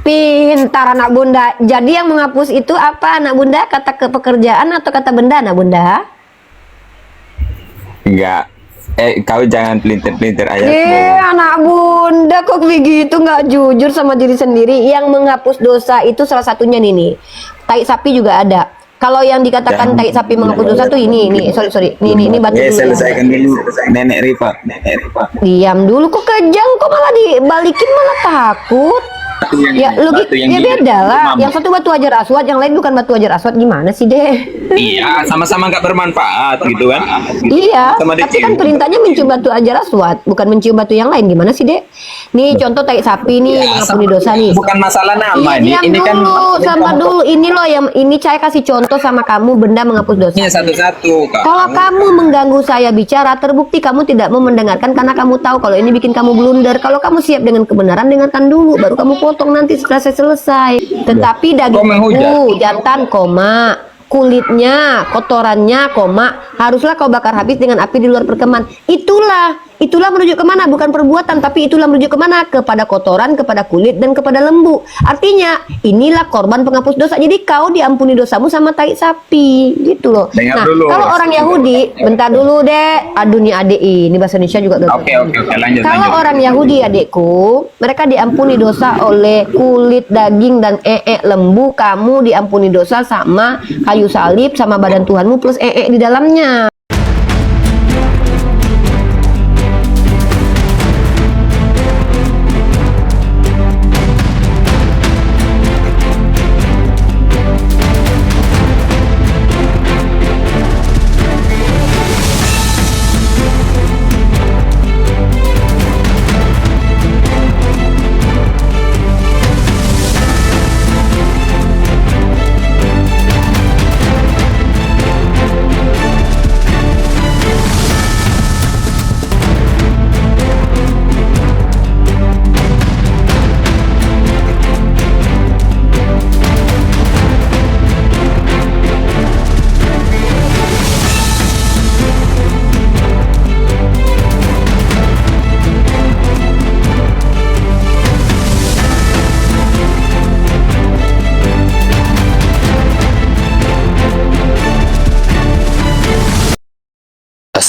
Pintar anak bunda. Jadi yang menghapus itu apa anak bunda? Kata ke pekerjaan atau kata benda anak bunda? Enggak. Kau jangan pelintir-pelintir ayatmu. Anak bunda kok begitu, nggak jujur sama diri sendiri. Yang menghapus dosa itu salah satunya nih. Tai sapi juga ada. Kalau yang dikatakan tai sapi menghapus dosa tuh ini, sorry. Ini batu dulu. Selesaikan dulu Nenek Rifa. Diam dulu, kok kejang, kok malah dibalikin, malah takut. Ya logik ya beda lah. Yang satu batu hajar aswad, yang lain bukan batu hajar aswad. Gimana sih deh? Iya, sama-sama nggak bermanfaat gitu kan? Iya, tapi kan perintahnya mencium batu hajar aswad, bukan mencium batu yang lain. Gimana sih dek? Nih contoh tai sapi nih, mengampuni dosa nih. Bukan masalah nama ini kan sama dulu ini loh yang ini saya kasih contoh sama kamu benda menghapus dosa. Ini satu-satu Kak. Kalau kamu mengganggu saya bicara, terbukti kamu tidak mau mendengarkan karena kamu tahu kalau ini bikin kamu blunder. Kalau kamu siap dengan kebenaran, dengarkan dulu, baru kamu potong nanti setelah saya selesai. Tetapi dagingku jantan, koma, kulitnya, kotorannya, koma, haruslah kau bakar habis dengan api di luar perkemahan. Itulah menuju kemana? Bukan perbuatan, tapi itulah menuju kemana? Kepada kotoran, kepada kulit, dan kepada lembu. Artinya, inilah korban penghapus dosa. Jadi kau diampuni dosamu sama tai sapi, gitu loh. Nah, kalau orang Yahudi, bentar dulu deh. Aduh nih adik ini bahasa Indonesia juga gagal. Oke, lanjut. Kalau orang Yahudi adikku, mereka diampuni dosa oleh kulit, daging, dan lembu. Kamu diampuni dosa sama kayu salib, sama badan Tuhanmu plus di dalamnya.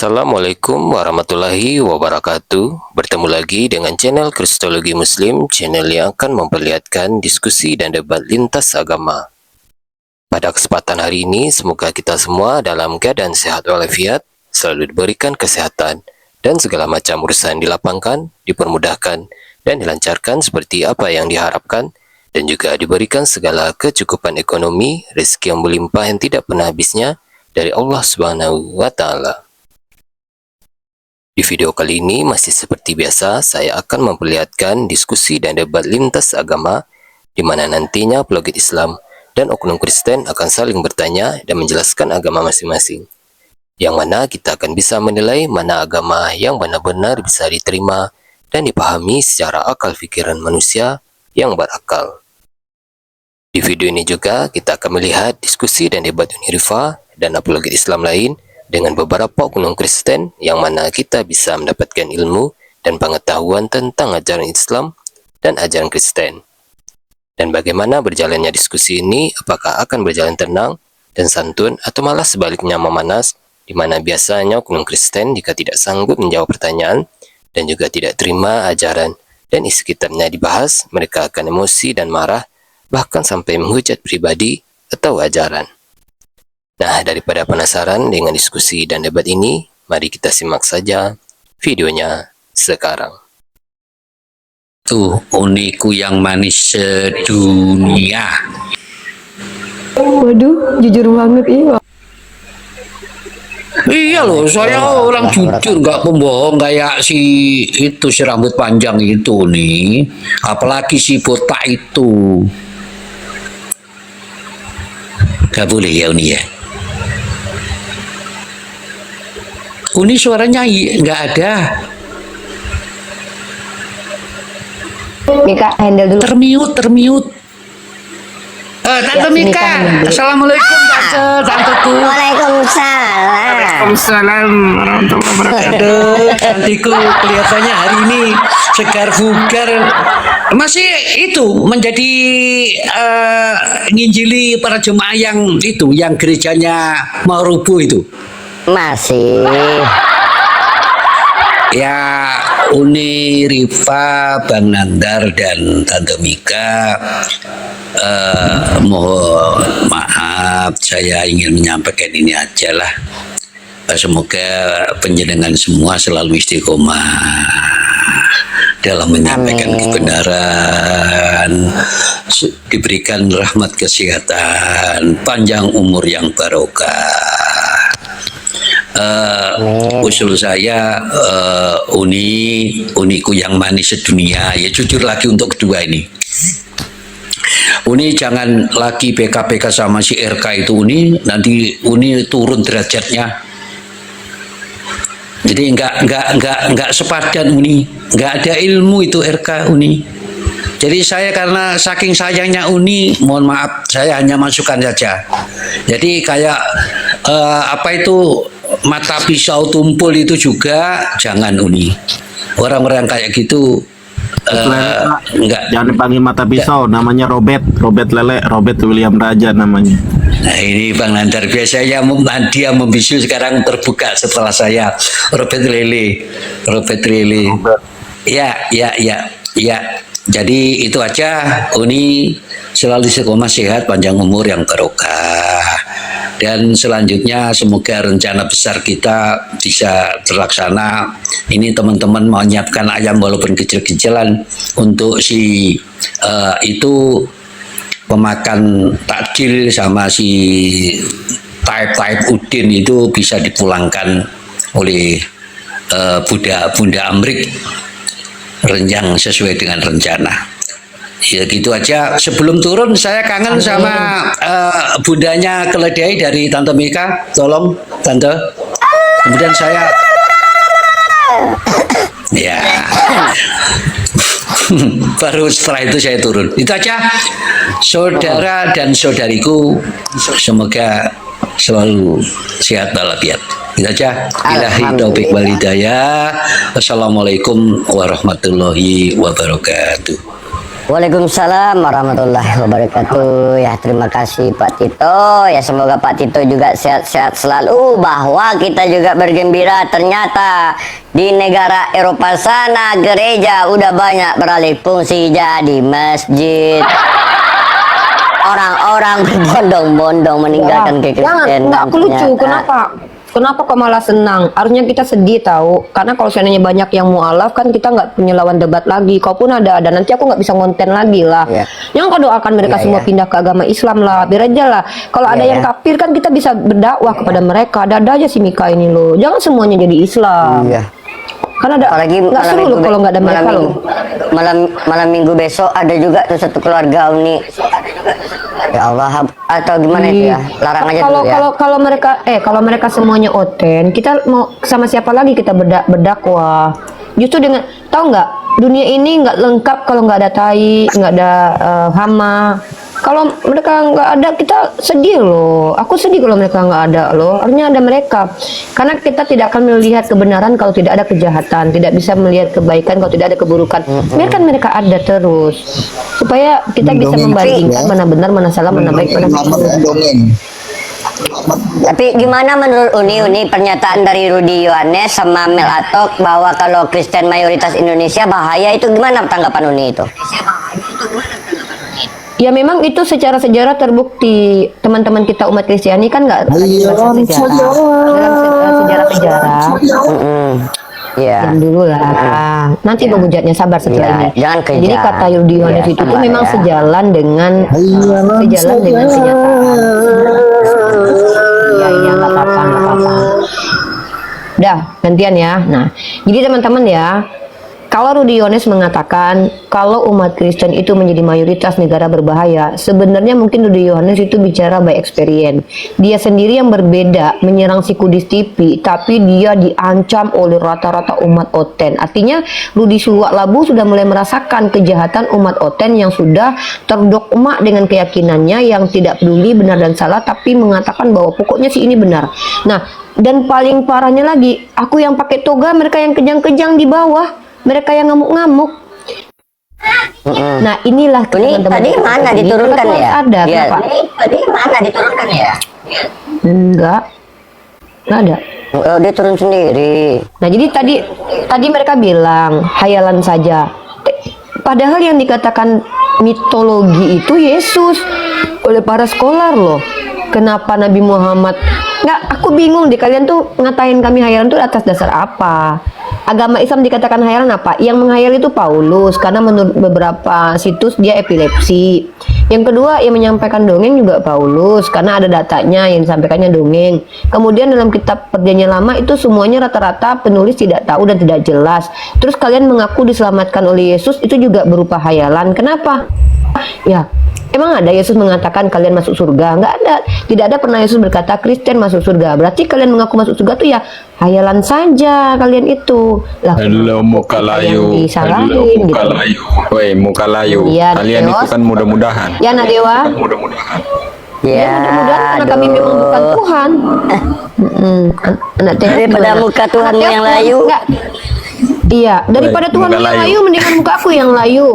Assalamualaikum warahmatullahi wabarakatuh. Bertemu lagi dengan channel Kristologi Muslim, channel yang akan memperlihatkan diskusi dan debat lintas agama. Pada kesempatan hari ini, semoga kita semua dalam keadaan sehat walafiat, selalu diberikan kesehatan, dan segala macam urusan dilapangkan, dipermudahkan, dan dilancarkan seperti apa yang diharapkan, dan juga diberikan segala kecukupan ekonomi, rezeki yang melimpah yang tidak pernah habisnya dari Allah Subhanahu wa Ta'ala. Di video kali ini masih seperti biasa, saya akan memperlihatkan diskusi dan debat lintas agama, di mana nantinya apologet Islam dan oknum Kristen akan saling bertanya dan menjelaskan agama masing-masing. Yang mana kita akan bisa menilai mana agama yang benar-benar bisa diterima dan dipahami secara akal pikiran manusia yang berakal. Di video ini juga kita akan melihat diskusi dan debat Unirifa dan apologet Islam lain dengan beberapa oknum Kristen yang mana kita bisa mendapatkan ilmu dan pengetahuan tentang ajaran Islam dan ajaran Kristen. Dan bagaimana berjalannya diskusi ini, apakah akan berjalan tenang dan santun atau malah sebaliknya memanas, di mana biasanya oknum Kristen jika tidak sanggup menjawab pertanyaan dan juga tidak terima ajaran dan isi kitabnya dibahas, mereka akan emosi dan marah, bahkan sampai menghujat pribadi atau ajaran. Nah, daripada penasaran dengan diskusi dan debat ini, mari kita simak saja videonya sekarang. Tuh, uniku yang manis sedunia. Waduh, jujur banget iya. Iya loh, saya orang jujur, nggak pembohong kayak si rambut panjang itu nih. Apalagi si botak itu. Gak boleh ya Uni ya. Uni suaranya nggak ada. Mika handle dulu. Termute. Tante Mika. Assalamualaikum Tanteku. Waalaikumsalam. Waalaikumsalam warahmatullahi wabarakatuh. Aduh, cantiku kelihatannya hari ini segar bugar. masih itu menjadi nginjili para jemaah yang itu, yang gerejanya mau rubuh itu. Masih. Ya, Uni, Rifa, Bang Nandar dan Tante Mika, mohon maaf, saya ingin menyampaikan ini aja lah. Semoga penjenengan semua selalu istiqomah dalam menyampaikan kebenaran, diberikan rahmat kesehatan, panjang umur yang barokah. Usul saya, uniku yang manis sedunia, ya jujur lagi untuk kedua ini. Uni jangan lagi PK-PK sama si RK itu, nanti Uni turun derajatnya. Jadi enggak sepadan Uni, enggak ada ilmu itu RK Uni. Jadi saya karena saking sayangnya Uni, mohon maaf, saya hanya masukkan saja. Jadi kayak apa itu, mata pisau tumpul itu juga jangan Uni. Orang-orang kayak gitu enggak. Jangan dipanggil mata pisau, namanya Robert Lele, Robert William Raja namanya. Nah ini Bang Nandar, biasanya dia membisu, sekarang terbuka setelah saya. Robert Lele. Ya. Jadi itu aja, Uni selalu istiqomah, sehat, panjang umur yang barokah. Dan selanjutnya semoga rencana besar kita bisa terlaksana. Ini teman-teman mau nyiapkan ayam walaupun kecil-kecilan untuk si itu pemakan takjil sama si Taib Udin itu bisa dipulangkan oleh Bunda Amrik yang sesuai dengan rencana. Ya gitu aja. Sebelum turun saya kangen sama bundanya keledai dari Tante Mika. Tolong Tante. Kemudian saya ya baru setelah itu saya turun. Itu aja. Saudara dan saudariku, semoga selalu sehat walafiat. Itu aja. Ilahi taufik wal hidayah. Wassalamualaikum warahmatullahi wabarakatuh. Waalaikumsalam warahmatullahi wabarakatuh. Ya, terima kasih Pak Tito. Ya, semoga Pak Tito juga sehat-sehat selalu. Bahwa kita juga bergembira, ternyata di negara Eropa sana gereja udah banyak beralih fungsi jadi masjid. Orang-orang berbondong-bondong meninggalkan kekristenan. Enggak lucu. Kenapa kok malah senang? Harusnya kita sedih tahu. Karena kalau seandainya banyak yang mualaf, kan kita nggak punya lawan debat lagi. Kalaupun ada nanti aku nggak bisa konten lagi lah. Yang kau doakan mereka semua pindah ke agama Islam lah, biar aja lah. Kalau ada yang kafir kan kita bisa berdakwah kepada mereka. Ada aja si Mika ini loh. Jangan semuanya jadi Islam. Karena ada, apalagi nggak seru loh kalau nggak ada mereka loh. Malam minggu besok ada juga tuh satu keluarga Uni. Ya Allah, atau gimana itu ya? Larang aja dulu ya. Kalau mereka semuanya oten, kita mau sama siapa lagi kita berdakwah? Justru dengan, tahu nggak, dunia ini nggak lengkap kalau nggak ada tai, nggak ada hama. Kalau mereka nggak ada, kita sedih loh. Aku sedih kalau mereka nggak ada loh. Harusnya ada mereka. Karena kita tidak akan melihat kebenaran kalau tidak ada kejahatan. Tidak bisa melihat kebaikan kalau tidak ada keburukan. Biarkan mereka ada terus. Supaya kita bisa membandingkan mana benar, mana salah, mana baik, mana buruk. Tapi gimana menurut Uni pernyataan dari Rudy Yohanes sama Mel Atok bahwa kalau Kristen mayoritas Indonesia bahaya, itu gimana tanggapan Uni itu? Ya memang itu secara sejarah terbukti. Teman-teman kita umat Kristiani kan nggak dalam sejarah. Ya. Yang dulu lah. Nanti menghujatnya, sabar setelah ini. Jangan kejar. Jadi kata Rudy Yohanes itu tuh memang sejalan dengan kenyataan. Ya nggak apa-apa. Udah gantian ya. Nah, jadi teman-teman ya. Kalau Rudy Yohanes mengatakan kalau umat Kristen itu menjadi mayoritas negara berbahaya, sebenarnya mungkin Rudy Yohanes itu bicara by experience. Dia sendiri yang berbeda menyerang si Kudus TV, tapi dia diancam oleh rata-rata umat Oten. Artinya Rudy Sulwak Labu sudah mulai merasakan kejahatan umat Oten yang sudah terdogma dengan keyakinannya yang tidak peduli benar dan salah, tapi mengatakan bahwa pokoknya si ini benar. Nah, dan paling parahnya lagi, aku yang pakai toga, mereka yang kejang-kejang di bawah. Mereka yang ngamuk-ngamuk. Nah, inilah Ini tadi mana diturunkan ya? Ada, Ya, kenapa? ini tadi mana diturunkan ya? Enggak ada. Oh, dia turun sendiri. Nah, jadi tadi mereka bilang hayalan saja. Padahal yang dikatakan mitologi itu Yesus oleh para skolar loh. Kenapa Nabi Muhammad? Nggak, aku bingung deh, kalian tuh ngatain kami hayalan tuh atas dasar apa? Agama Islam dikatakan hayalan apa? Yang menghayal itu Paulus, karena menurut beberapa situs dia epilepsi. Yang kedua, yang menyampaikan dongeng juga Paulus, karena ada datanya yang disampaikannya dongeng. Kemudian dalam kitab Perjanjian Lama itu semuanya rata-rata penulis tidak tahu dan tidak jelas. Terus kalian mengaku diselamatkan oleh Yesus, itu juga berupa hayalan. Kenapa? Ya, emang ada Yesus mengatakan kalian masuk surga? Nggak ada. Tidak ada pernah Yesus berkata Kristen masuk surga. Berarti kalian mengaku masuk surga tuh ya hayalan saja kalian itu. Lah, Halo muka layu. Halo muka layu. Woi muka layu. Iya, Kalian Dewas. itu kan mudah-mudahan. Ya, Nadewa. Mudah-mudahan. Ya, Mudah-mudahan karena kami memang bukan aduh. Tuhan. Anak Teos Daripada gimana? muka Tuhanmu Anak Teos yang layu. enggak. Iya, daripada Baik, Tuhan muka yang layu. layu mendingan muka aku yang layu.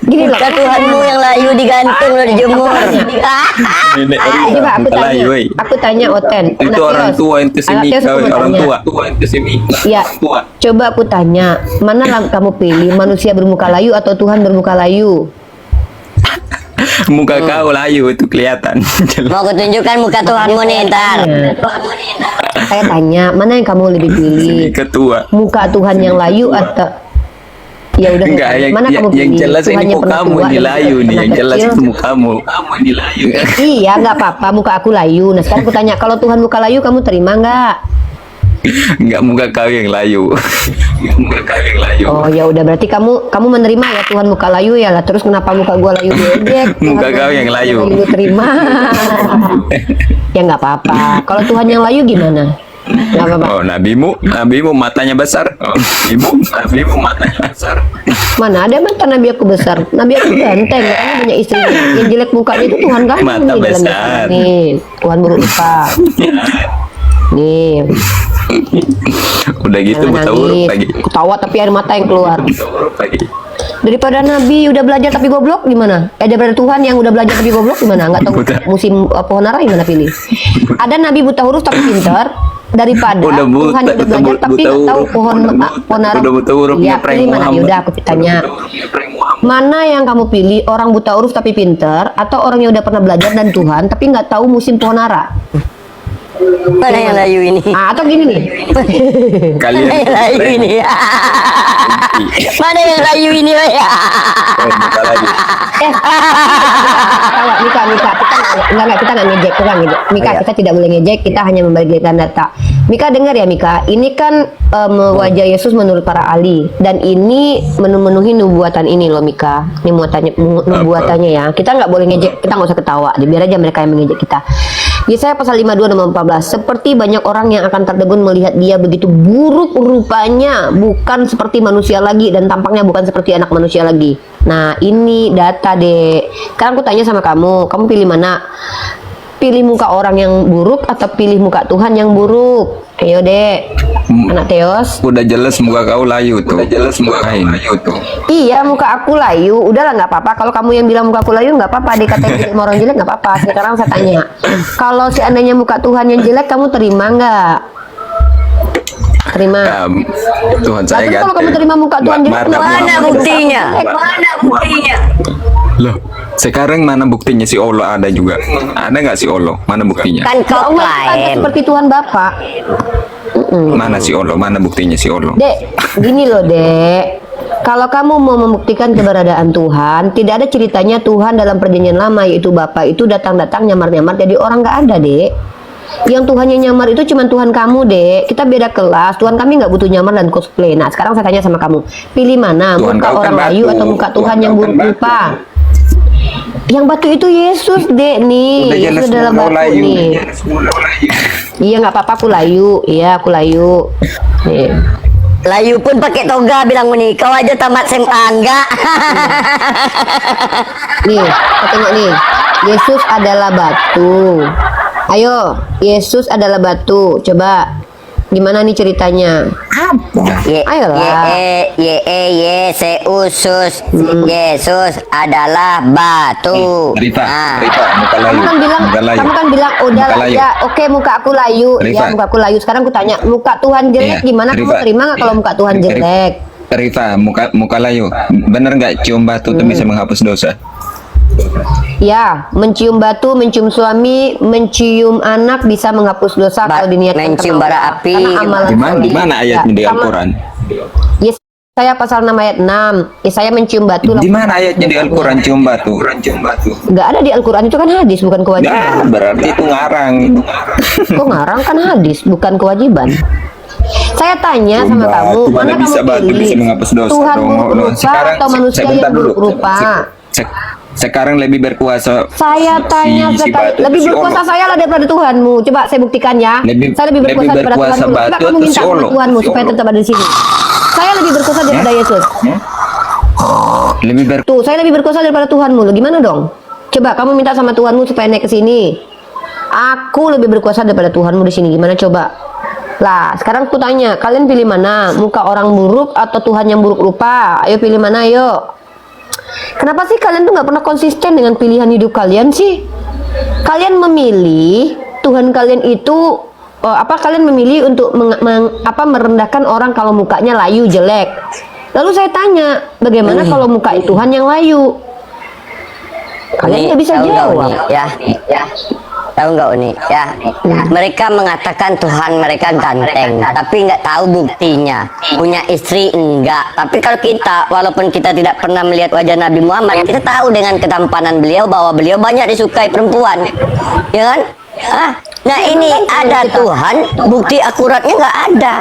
Gini loh. Muka Tuhanmu yang layu digantung lo dijemur. Nenek Coba aku muka tanya. layu, woi. Aku tanya Oten. Itu Anak orang Teos. tua ente Anak semika, Teos, aku woi. Orang tanya. tua ente semika. Ya, Tua. coba aku tanya, mana yang kamu pilih, manusia bermuka layu atau Tuhan bermuka layu? Muka kau layu itu kelihatan. Mau aku tunjukkan muka Tuhanmu nih ntar. Saya tanya, mana yang kamu lebih pilih? Semika tua. Muka Tuhan yang layu atau ya udah Enggak, mana kamu yang pilih? jelas Tuhan ini yang kok pernah kamu tua ini dan layu nih, pernah yang jelas kecil? itu mukamu. Kamu ini layu. Iya, nggak apa-apa, muka aku layu. Nah, sekarang aku tanya, kalau Tuhan muka layu, kamu terima nggak? Enggak muka kau yang layu. Enggak muka kau yang layu. Oh, ya udah, berarti kamu menerima ya Tuhan muka layu ya lah. Terus kenapa muka gua layu bebek? Muka kau yang layu. Lu terima. Ya nggak apa-apa. Kalau Tuhan yang layu gimana? Nggak apa-apa. Oh, nabimu matanya besar. Oh, nabimu matanya besar. Mana ada mata Nabi aku besar? Nabi aku ganteng, makanya banyak istrinya. Yang jelek mukanya itu Tuhan kamu Mata nih dalam besar. nih. Tuhan buruk rupa. Nih, Udah gitu jangan buta huruf nangis. lagi. Ketawa tapi air mata yang keluar. Buta huruf lagi. Daripada Nabi udah belajar tapi goblok gimana? Daripada Tuhan yang udah belajar tapi goblok gimana? Nggak tahu Buta. musim pohon ara gimana pilih? Ada Nabi buta huruf tapi pintar daripada Udah buta, Tuhan yang udah belajar buta tapi nggak tahu huruf. pohon ara. Udah buta hurufnya Ya, prank pilih mana? Muhammad. Yaudah aku tanya. Mana yang kamu pilih? Orang buta huruf tapi pintar atau orang yang udah pernah belajar dan Tuhan tapi nggak tahu musim pohon ara? Mana yang layu ini? Ah, atau gini nih. Kalian Mana yang layu ini? Mana yang layu ini ya? buka lagi. Tawa, Mika, kita nggak ngejek, kita nggak ngejek. Mika, kita tidak boleh ngejek, kita hanya membagikan data. Mika dengar ya Mika, ini kan wajah Yesus menurut para ahli dan ini memenuhi nubuatan ini loh Mika. Ini nubuatannya ya. Kita nggak boleh ngejek, kita nggak usah ketawa. Biar aja mereka yang mengejek kita. Yesaya pasal 52 nomor 14. Seperti banyak orang yang akan tertegun melihat dia begitu buruk rupanya, bukan seperti manusia lagi dan tampaknya bukan seperti anak manusia lagi. Nah, ini data, Dek. Sekarang aku tanya sama kamu pilih mana? Pilih muka orang yang buruk atau pilih muka Tuhan yang buruk? Ayo, Dek. Anak Teos. Udah jelas muka kau layu tuh. Udah jelas muka kau layu tuh. Iya, muka aku layu. Udahlah, nggak apa-apa. Kalau kamu yang bilang muka aku layu, nggak apa-apa. Dikatain jelek sama orang jelek, nggak apa-apa. Sekarang saya tanya. Kalau seandainya muka Tuhan yang jelek, kamu terima nggak? Terima. Ya, Tuhan saya Tapi kalau kamu terima muka Tuhan jelek, Mana buktinya? Mana buktinya? Loh, sekarang mana buktinya si Allah ada juga? Ada nggak si Allah? Mana buktinya? Kan kau Allah itu ada klaim. seperti Tuhan Bapak. Mana si Allah? Mana buktinya si Allah? Dek, gini loh, Dek. Kalau kamu mau membuktikan keberadaan Tuhan, tidak ada ceritanya Tuhan dalam perjanjian lama yaitu Bapak itu datang-datang nyamar-nyamar jadi orang nggak ada, Dek. Yang Tuhannya nyamar itu cuma Tuhan kamu, Dek. Kita beda kelas. Tuhan kami nggak butuh nyamar dan cosplay. Nah, sekarang saya tanya sama kamu, pilih mana? Tuhan Muka kau kan orang layu batu. atau muka Tuhan Tuhan yang kau buruk kan batu. rupa? Yang batu itu Yesus, Dek, nih. Udah jelas Yesus adalah muka kau batu layu. nih. Iya, nggak apa-apa, aku layu. Iya, aku layu. Nih. Layu pun pakai toga bilang ini. Kau aja tamat SMA enggak? Nih, kita tengok nih. Yesus adalah batu. Ayo, Yesus adalah batu. Coba. Gimana nih ceritanya? Ayolah. Yesus adalah batu. Rifa, Nah, Rifa, muka layu. Kamu kan bilang udah Muka lah layu. ya, oke muka aku layu, Rifa. ya muka aku layu. Sekarang aku tanya, muka Tuhan jelek Iya, gimana? Kamu Rifa. terima nggak kalau muka Tuhan Rifa. jelek? Rifa, muka layu. Bener nggak cium batu tuh bisa menghapus dosa? Ya, mencium batu, mencium suami, mencium anak bisa menghapus dosa kalau diniatkan mencium karena bara Allah. api. Karena amalan Di mana ayatnya di Ya, sama- Al-Quran? Yesaya pasal 6 ayat 6. Yesaya mencium batu. Di mana ayatnya di Al-Quran cium batu? Nggak ada di Al-Quran, itu kan hadis, bukan kewajiban. Nah, berarti itu ngarang. Kok ngarang, kan hadis, bukan kewajiban. Saya tanya sama kamu, Batu, mana bisa kamu batu bisa pilih? menghapus dosa. Tuhan dong. buruk rupa Sekarang atau manusia sebentar yang buruk rupa? Sekarang lebih berkuasa. Saya tanya si sekali, batu, lebih si berkuasa Allah. saya lah daripada Tuhanmu. Coba saya buktikan ya. Saya lebih berkuasa daripada berkuasa Tuhanmu. Coba batu kamu atau minta si sama Allah? Tuhanmu Si supaya Allah. tetap ada di sini. Saya lebih berkuasa daripada Yesus. Lebih ber Tuh, saya lebih berkuasa daripada Tuhanmu. Lo gimana dong? Coba kamu minta sama Tuhanmu supaya naik ke sini. Aku lebih berkuasa daripada Tuhanmu di sini. Gimana coba? Lah, sekarang aku tanya, kalian pilih mana? Muka orang buruk atau Tuhan yang buruk rupa? Ayo pilih mana, ayo. Kenapa sih kalian tuh nggak pernah konsisten dengan pilihan hidup kalian sih? Kalian memilih Tuhan kalian itu kalian memilih untuk merendahkan orang kalau mukanya layu jelek. Lalu saya tanya, bagaimana kalau muka Tuhan yang layu? Kalian nggak bisa tahu nggak, jawab. Uni? Ya. Tahu nggak Uni? Ya. Mereka mengatakan Tuhan mereka ganteng, tapi nggak tahu buktinya. Punya istri enggak. Tapi kalau kita, walaupun kita tidak pernah melihat wajah Nabi Muhammad, kita tahu dengan ketampanan beliau bahwa beliau banyak disukai perempuan, ya kan? Nah ini ada Tuhan, bukti akuratnya nggak ada.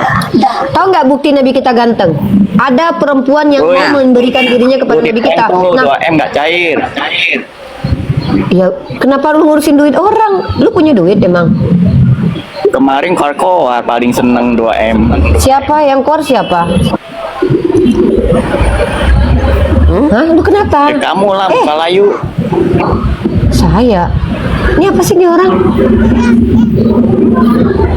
Tahu nggak bukti Nabi kita ganteng? Ada perempuan yang mau memberikan dirinya kepada Nabi kita. Nah, 2M nggak cair. ya kenapa lu ngurusin duit orang? Lu punya duit emang? Kemarin koar paling seneng 2M. Siapa yang keluar siapa? Hah? Lu kenapa? Kamu lah muka layu. Saya. Ini apa sih nih orang?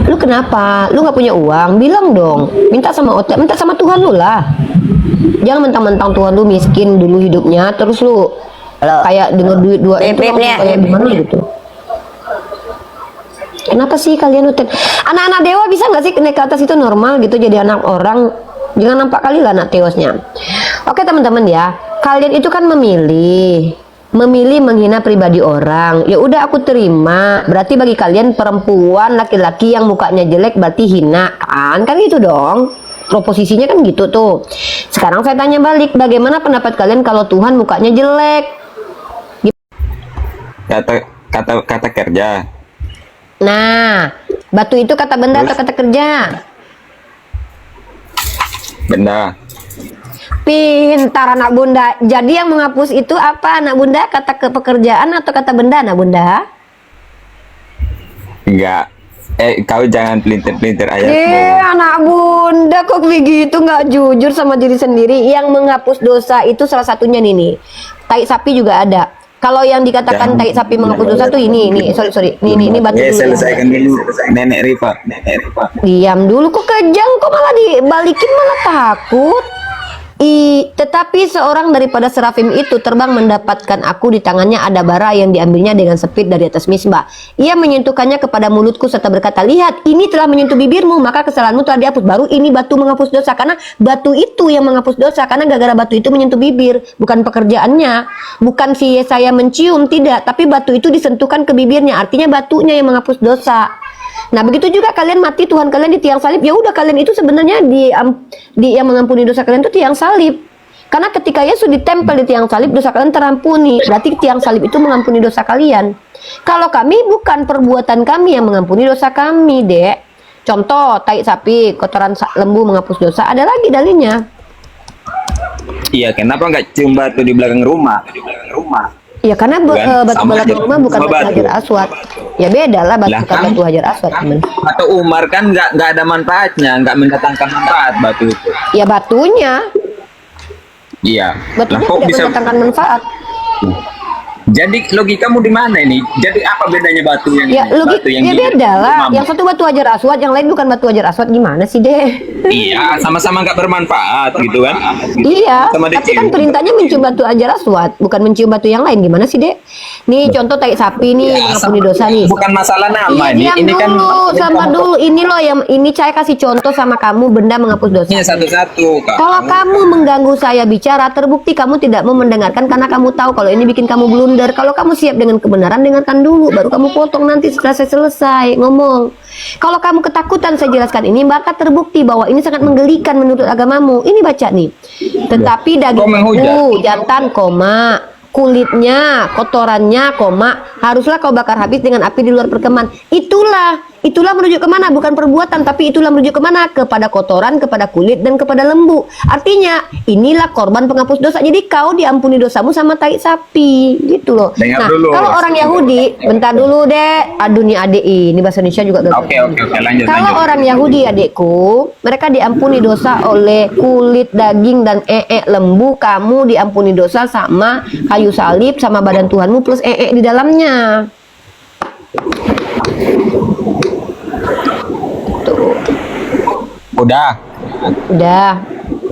Lu kenapa? Lu nggak punya uang? Bilang dong. Minta sama otak, minta sama Tuhan lu lah. Jangan mentang-mentang Tuhan lu miskin dulu hidupnya, terus lu kayak denger duit 2 itu kayak gimana gitu. Kenapa sih kalian utek? Anak-anak dewa bisa nggak sih naik ke atas itu normal gitu jadi anak orang? Jangan nampak kali lah anak teosnya. Oke teman-teman ya, kalian itu kan memilih menghina pribadi orang. Ya udah aku terima. Berarti bagi kalian perempuan laki-laki yang mukanya jelek berarti hina kan gitu dong. Proposisinya kan gitu tuh. Sekarang saya tanya balik, bagaimana pendapat kalian kalau Tuhan mukanya jelek? kata kerja. Nah, batu itu kata benda atau kata kerja? Benda. Pintar anak bunda. Jadi yang menghapus itu apa anak bunda? Kata pekerjaan atau kata benda anak bunda? Enggak. Kau jangan pelintir-pelintir ayatmu. Anak bunda kok begitu nggak jujur sama diri sendiri. Yang menghapus dosa itu salah satunya nih. Tai sapi juga ada. Kalau yang dikatakan tai sapi menghapus dosa tuh ini sorry. Ini batu dulu. Selesaikan dulu. Nenek Rifa. Diam dulu kok kejang kok malah dibalikin malah takut. Tetapi seorang daripada serafim itu terbang mendapatkan aku, di tangannya ada bara yang diambilnya dengan sepit dari atas misbah. Ia menyentuhkannya kepada mulutku serta berkata, lihat ini telah menyentuh bibirmu, maka kesalahanmu telah dihapus. Baru ini batu menghapus dosa, karena batu itu yang menghapus dosa, karena gara-gara batu itu menyentuh bibir, bukan pekerjaannya, bukan si Yesaya mencium, tidak, tapi batu itu disentuhkan ke bibirnya, artinya batunya yang menghapus dosa. Nah begitu juga kalian mati Tuhan kalian di tiang salib, ya udah kalian itu sebenarnya yang mengampuni dosa kalian itu tiang salib. Karena ketika Yesus ditempel di tiang salib, dosa kalian terampuni. Berarti tiang salib itu mengampuni dosa kalian. Kalau kami bukan perbuatan kami yang mengampuni dosa kami, Dek. Contoh tai sapi, kotoran lembu menghapus dosa. Ada lagi dalilnya. Iya, kenapa nggak cium batu di belakang rumah? Ya karena batu Sama belakang aja. rumah bukan Sama batu batu. Hajar Aswad. Ya beda lah batu Lah, bukan kan? batu Hajar Aswad teman. Atau Umar kan nggak ada manfaatnya, nggak mendatangkan manfaat batu itu. Ya batunya Iya. Lah tidak kok bisa? mendatangkan manfaat. Jadi logikamu di mana ini? Jadi apa bedanya batu yang Ya logik batu yang ya di beda lah. Mama? Yang satu batu hajar aswad, yang lain bukan batu hajar aswad. Gimana sih deh? Iya, sama-sama nggak bermanfaat gitu kan? Iya, Sama tapi dicium. kan perintahnya mencium batu hajar aswad, bukan mencium batu yang lain. Gimana sih dek? Nih contoh tai sapi nih, mengampuni dosa nih. Bukan masalah nama ini. Diam Ini kan dulu, sabar kamu- dulu. Ini loh yang ini saya kasih contoh sama kamu benda menghapus dosa. Ini satu-satu, Kak. Kalau kamu mengganggu saya bicara, terbukti kamu tidak mau mendengarkan karena kamu tahu kalau ini bikin kamu blunder. Kalau kamu siap dengan kebenaran, dengarkan dulu, baru kamu potong nanti setelah saya selesai ngomong. Kalau kamu ketakutan saya jelaskan ini, maka terbukti bahwa ini sangat menggelikan menurut agamamu. Ini baca nih. Tetapi Kau menghujat. dagingku, jantan, koma, kulitnya, kotorannya, koma, haruslah kau bakar habis dengan api di luar perkemahan. Itulah menuju kemana? Bukan perbuatan, tapi itulah menuju kemana? Kepada kotoran, kepada kulit, dan kepada lembu. Artinya, inilah korban penghapus dosa. Jadi kau diampuni dosamu sama tai sapi, gitu loh. Dengar Nah, dulu. kalau orang Yahudi, bentar dulu deh, aduh nih ADI, ini bahasa Indonesia juga gagal. Oke, lanjut. Kalau orang Yahudi adikku, mereka diampuni dosa oleh kulit, daging, dan lembu. Kamu diampuni dosa sama kayu salib, sama badan Tuhanmu plus di dalamnya. Tuh, Udah.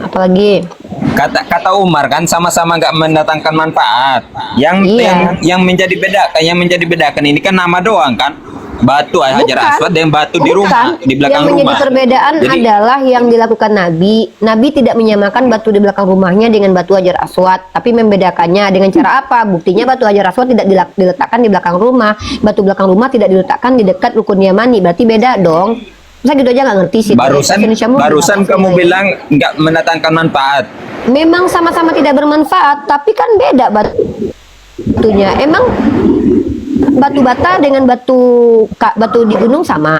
apalagi? Kata Umar kan sama-sama nggak mendatangkan manfaat. Iya. Yang menjadi bedakan ini kan nama doang kan. Batu hajar Bukan. aswad dan batu di rumah, Bukan. di belakang yang rumah. menjadi perbedaan Jadi- adalah yang dilakukan Nabi. Nabi tidak menyamakan batu di belakang rumahnya dengan batu hajar aswad, tapi membedakannya dengan cara apa? Buktinya batu hajar aswad tidak diletakkan di belakang rumah, batu belakang rumah tidak diletakkan di dekat rukun Yamani. Berarti beda dong. Saya gitu aja nggak ngerti sih. Barusan Bahasa Indonesiamu barusan apa sih, kamu Nay? bilang nggak mendatangkan manfaat. Memang sama-sama tidak bermanfaat, tapi kan beda batunya. Emang batu bata dengan batu di gunung sama?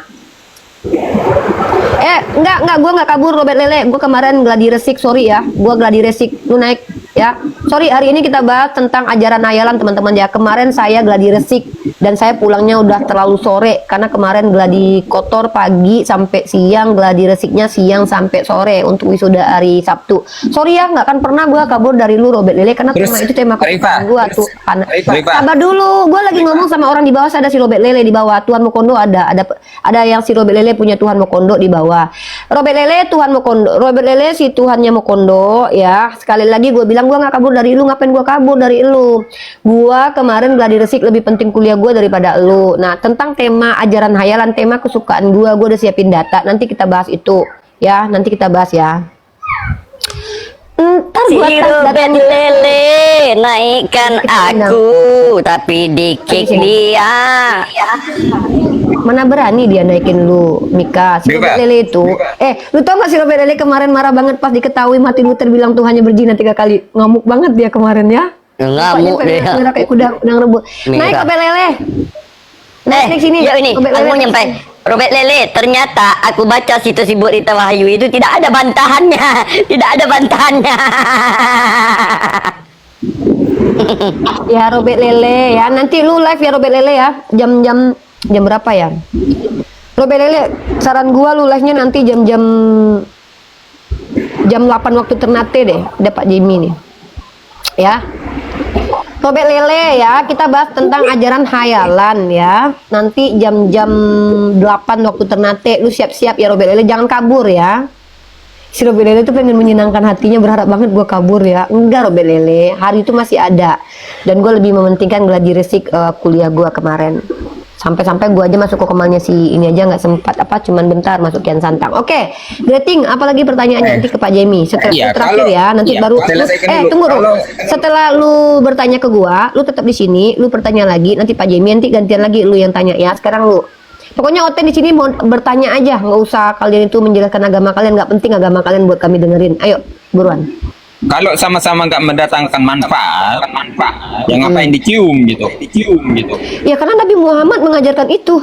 Enggak, gua nggak kabur Robert Lele. Gua kemarin gladi resik, sorry ya. Gua gladi resik, lu naik ya. Sorry, hari ini kita bahas tentang ajaran hayalan teman-teman ya. Kemarin saya gladi resik dan saya pulangnya udah terlalu sore karena kemarin gladi kotor pagi sampai siang, gladi resiknya siang sampai sore untuk wisuda hari Sabtu. Sorry ya, nggak akan pernah gua kabur dari lu Robert Lele karena Terus, tema itu tema Rifa, kesukaan gua terus, tuh. Rifa. Sabar dulu, gua lagi ngomong sama orang di bawah. Ada si Robert Lele di bawah. Tuhan Mokondo ada yang si Robert Lele punya Tuhan Mokondo di bawah. Robert Lele Tuhan Mokondo, Robert Lele si Tuhannya Mokondo ya. Sekali lagi gue bilang gue nggak kabur dari lu. Ngapain gue kabur dari lu? Gue kemarin gladi resik lebih penting kuliah gue daripada lu. Nah, tentang tema ajaran hayalan, tema kesukaan gue udah siapin data. Nanti kita bahas itu ya. Nanti kita bahas ya. Ntar Si gua tas Robert datang. Lele naikkan aku, tapi di kick dia. Mana berani dia naikin lu, Mika. Si Beba. Robert Lele itu. Lu tau gak si Robert Lele kemarin marah banget pas diketahui Martin Luther bilang Tuhannya berzina 3 kali. Ngamuk banget dia kemarin ya. Ngamuk Mukanya dia. merah kayak kuda rebut. Mika. Naik Robert Lele. Naik sini. Yuk ini, Robert aku Lele. mau nyampe. Robert Lele, ternyata aku baca situs si Berita Wahyu itu tidak ada bantahannya. Tidak ada bantahannya. Ya Robert Lele ya. Nanti lu live ya Robert Lele ya. Jam berapa ya? Robert Lele, saran gua lu live-nya nanti jam 8 waktu Ternate deh. Ada Pak Jimmy nih. Ya. Robert Lele ya, kita bahas tentang ajaran hayalan ya. Nanti jam 8 waktu Ternate. Lu siap-siap ya Robert Lele, jangan kabur ya. Si Robert Lele tuh pengen menyenangkan hatinya, berharap banget gua kabur ya. Enggak Robert Lele, hari itu masih ada. Dan gue lebih mementingkan gladi resik kuliah gua kemarin. Sampai-sampai gua aja masuk ke kemalnya si ini aja nggak sempat cuman bentar masuk Kian Santang. Oke, greeting apalagi pertanyaannya nanti ke Pak Jamie setelah Iya, terakhir kalau- ya, nanti iya, baru selesaikan dulu. tunggu dulu. Kalau- Setelah lu bertanya ke gua, lu tetap di sini, lu bertanya lagi, nanti Pak Jamie nanti gantian lagi lu yang tanya ya. Sekarang lu. Pokoknya OT di sini mau bertanya aja, nggak usah kalian itu menjelaskan agama kalian, nggak penting agama kalian buat kami dengerin. Ayo, buruan. Kalau sama-sama nggak mendatangkan manfaat, yang ngapain dicium gitu? Ya karena Nabi Muhammad mengajarkan itu.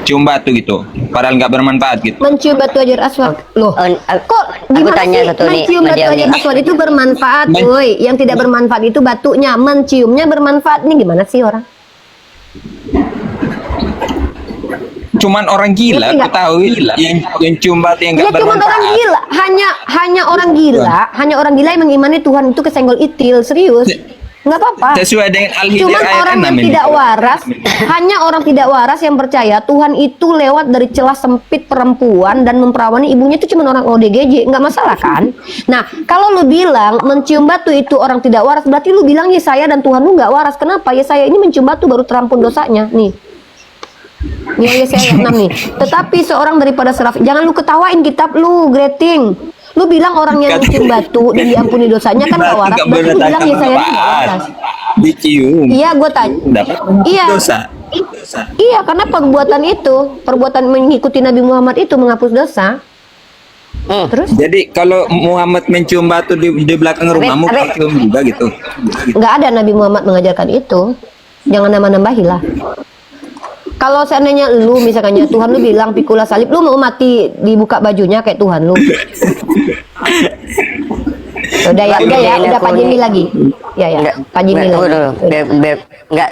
Cium batu gitu, padahal nggak bermanfaat gitu. Mencium batu hajar aswad. Loh, kok Aku gimana tanya sih satu nih, mencium batu Madiam hajar nih. aswad itu bermanfaat, woi. Yang tidak bermanfaat itu batunya, menciumnya bermanfaat. Ini gimana sih orang? Cuman orang gila, Ngerti nggak? ketahui yang cium batu yang Ya nggak cuma bermanfaat. orang gila, hanya orang gila yang mengimani Tuhan itu kesenggol itil, serius. Nggak apa-apa. Sesuai dengan Al-Hijr Cuman ayat orang 6 yang ini. tidak waras, hanya orang tidak waras yang percaya Tuhan itu lewat dari celah sempit perempuan dan memperawani ibunya itu cuma orang ODGJ, nggak masalah kan? Nah, kalau lu bilang mencium batu itu orang tidak waras, berarti lu bilang Yesaya dan Tuhan lu nggak waras. Kenapa? Yesaya ini mencium batu baru terampun dosanya. Nih Yesaya 6 nih. Tetapi seorang daripada seraf, jangan lu ketawain kitab lu, Greting. Lu bilang orang yang mencium batu dan diampuni dosanya kan gak waras, berarti lu bilang Yesaya ini gak waras. Dicium. Iya, gue tanya. Dapat Iya. dosa. Iya, karena perbuatan mengikuti Nabi Muhammad itu menghapus dosa. Terus? Jadi kalau Muhammad mencium batu di belakang rumahmu, kau cium juga gitu. Nggak ada Nabi Muhammad mengajarkan itu. Jangan nambah-nambahilah. Kalau seandainya lu misalnya Tuhan lu bilang pikula salib, lu mau mati dibuka bajunya kayak Tuhan lu. Udah ya, udah Pak Jimmy lagi. Ya, Pak Jimmy lagi. Enggak,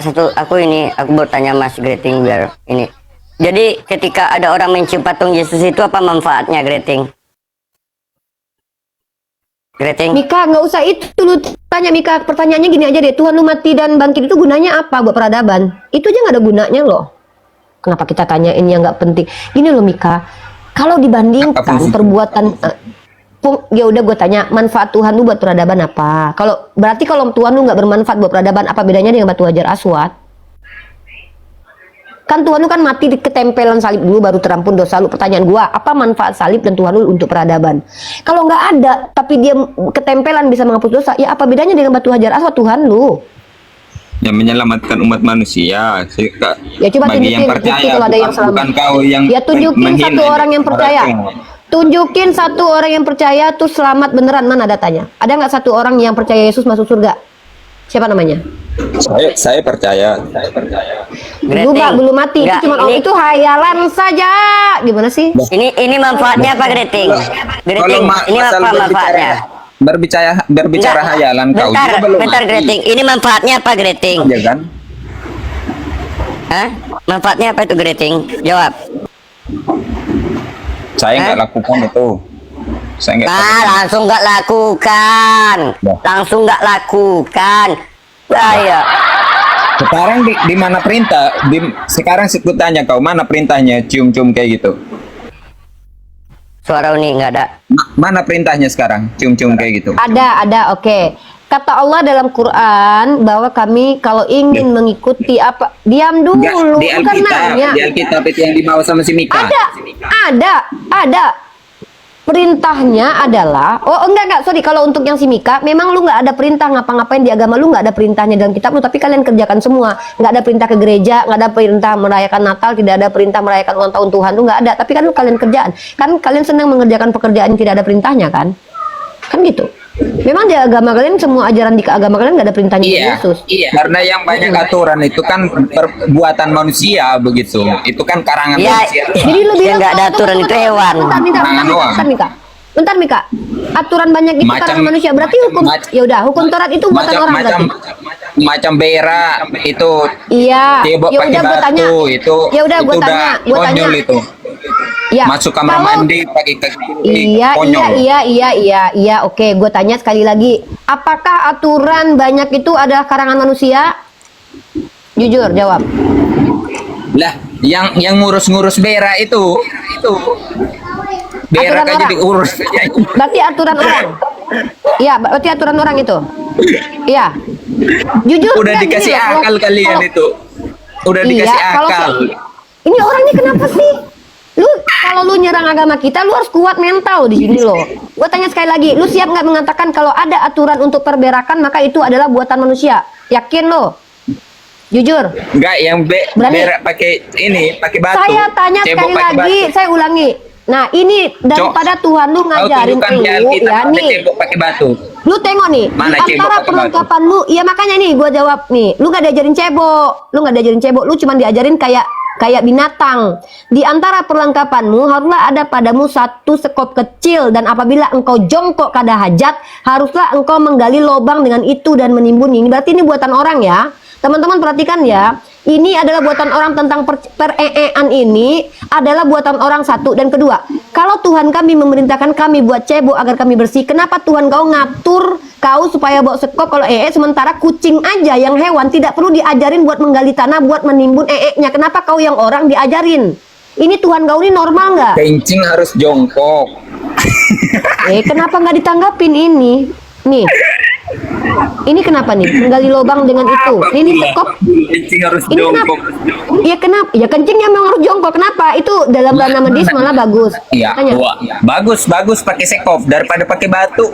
aku bertanya Mas Greting biar ini. Jadi ketika ada orang mencium patung Yesus itu apa manfaatnya, Greting? Greting? Mika, nggak usah itu lu tanya Mika. Pertanyaannya gini aja deh, Tuhan lu mati dan bangkit itu gunanya apa buat peradaban? Itu aja nggak ada gunanya loh. Kenapa kita tanyain yang nggak penting? Gini loh Mika, kalau dibandingkan perbuatan, ya udah gue tanya, manfaat Tuhan lu buat peradaban apa? Kalau berarti kalau Tuhan lu nggak bermanfaat buat peradaban, apa bedanya dengan batu hajar aswad? Kan Tuhan lu kan mati di ketempelan salib dulu baru terampun dosa lu. Pertanyaan gue, apa manfaat salib dan Tuhan lu untuk peradaban? Kalau nggak ada, tapi dia ketempelan bisa menghapus dosa, ya apa bedanya dengan batu hajar aswad Tuhan lu? Yang menyelamatkan umat manusia. Ya coba bagi yang tunjukin percaya, kalau ada yang selamat. bukan kau yang Ya tunjukin menghina satu orang yang percaya. orang. Tunjukin satu orang yang percaya tuh selamat beneran, mana datanya? Ada nggak satu orang yang percaya Yesus masuk surga? Siapa namanya? Saya percaya. Belum mati. Enggak, Itu cuma ini- itu hayalan saja. Gimana sih? Ini manfaatnya apa, Greting? Greting, ini apa manfaatnya? berbicara Enggak, hayalan kau bentar, juga belum bentar mati. Greting. Ini manfaatnya apa, Greting? Ya kan? Hah? Manfaatnya apa itu, Greting? Jawab. Saya nggak lakukan itu. Saya nggak. Langsung nggak lakukan. Ya. Langsung nggak lakukan. Bahaya. Sekarang di mana perintah? Sekarang saya tanya kau, mana perintahnya cium-cium kayak gitu? Suara ini nggak ada. Mana perintahnya sekarang cium-cium kayak gitu? Ada, oke. Kata Allah dalam Quran bahwa kami kalau ingin mengikuti apa, diam dulu, Nggak, di bukan Alkitab, nanya. di Alkitab itu yang dibawa sama si Mika. Ada. Perintahnya adalah, sorry, kalau untuk yang si Mika, memang lu nggak ada perintah ngapa-ngapain di agama lu, nggak ada perintahnya dalam kitab lu, tapi kalian kerjakan semua. Nggak ada perintah ke gereja, nggak ada perintah merayakan Natal, tidak ada perintah merayakan ulang tahun Tuhan, lu nggak ada. Tapi kan lu kalian kerjaan, kan kalian senang mengerjakan pekerjaan yang tidak ada perintahnya kan? Kan gitu. Memang di agama kalian, semua ajaran di agama kalian nggak ada perintahnya dari Yesus. Iya, karena yang banyak aturan itu kan perbuatan manusia begitu. Itu kan karangan Ya, manusia. Jadi lu bilang nggak ada aturan itu hewan. Bentar, Mika. Aturan banyak itu Macam- karena manusia. Berarti hukum, ya udah, hukum Taurat itu buatan orang berarti. Macam berak itu Iya. cebok Ya pakai udah, gua tanya. batu itu. Ya udah, gua itu tanya, gua tanya. konyol itu. Ya. Masuk kamar Kalau- mandi pakai Iya, konyol. iya. Oke, gue tanya sekali lagi. Apakah aturan banyak itu adalah karangan manusia? Jujur, jawab. Lah, yang ngurus-ngurus berak itu berak Aturan aja orang. diurus. Berarti aturan orang. Iya, berarti aturan orang itu. Iya. Jujur. Udah enggak, dikasih gini loh, akal kalian kalau- itu. Udah dikasih kalau- akal. Ini orang ini kenapa sih? Kalau lu nyerang agama kita, lu harus kuat mental di sini loh. Gue tanya sekali lagi, lu siap nggak mengatakan kalau ada aturan untuk perberakan maka itu adalah buatan manusia? Yakin lo? Jujur. Enggak, yang Berani? berak pakai batu. Saya tanya Cebok sekali pakai lagi, batu. saya ulangi. Nah ini daripada Tuhan lu Kau ngajarin tunjukkan di lu Alkitab ya ada nih. cebok pakai batu. Lu tengok nih, Mana di cebok antara pakai perlengkapan lu, iya makanya nih gua jawab nih, lu gak diajarin cebok, lu cuma diajarin kayak binatang. Di antara perlengkapanmu haruslah ada padamu satu sekop kecil, dan apabila engkau jongkok kada hajat, haruslah engkau menggali lubang dengan itu dan menimbun. Ini berarti ini buatan orang ya. Teman-teman perhatikan ya, Ini adalah buatan orang tentang pereean ini adalah buatan orang satu. Dan kedua, kalau Tuhan kami memerintahkan kami buat cebok agar kami bersih, kenapa Tuhan kau ngatur kau supaya bawa sekop kalau sementara kucing aja yang hewan tidak perlu diajarin buat menggali tanah, buat menimbun nya. Kenapa kau yang orang diajarin? Ini Tuhan kau ini normal nggak? Kencing harus jongkok. Kenapa nggak ditanggapin ini? Nih. Ini kenapa nih? Menggali lubang dengan itu. Ini sekop. Kencing harus Ini kenapa? Ya kenapa? Ya kencingnya memang harus jongkok. Kenapa? Itu dalam bahasa medis malah bagus. Iya, Tanya. bagus pakai sekop daripada pakai batu.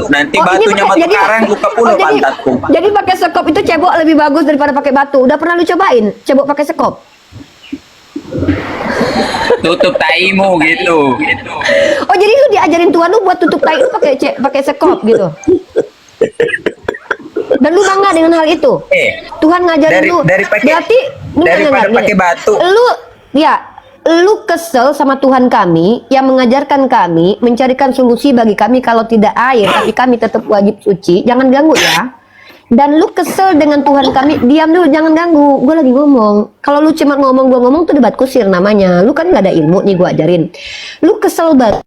Nanti Oh, ini batunya pakai- masuk karang luka pula pantatku. Jadi pakai sekop itu cebok lebih bagus daripada pakai batu. Udah pernah lu cobain cebok pakai sekop? Tutup taimu gitu. Oh, jadi lu diajarin Tuhan lu buat tutup tai lu pakai sekop gitu. Dan lu bangga dengan hal itu. Tuhan ngajarin lu. Berarti lu daripada dengar, pakai gini. batu. Lu kesel sama Tuhan kami yang mengajarkan kami mencarikan solusi bagi kami kalau tidak air, tapi kami tetap wajib suci. Jangan ganggu ya. Dan lu kesel dengan Tuhan kami, diam dulu, jangan ganggu. Gue lagi ngomong. Kalau lu cuma ngomong, gue ngomong tuh debat kusir namanya. Lu kan gak ada ilmu nih gue ajarin. Lu kesel banget.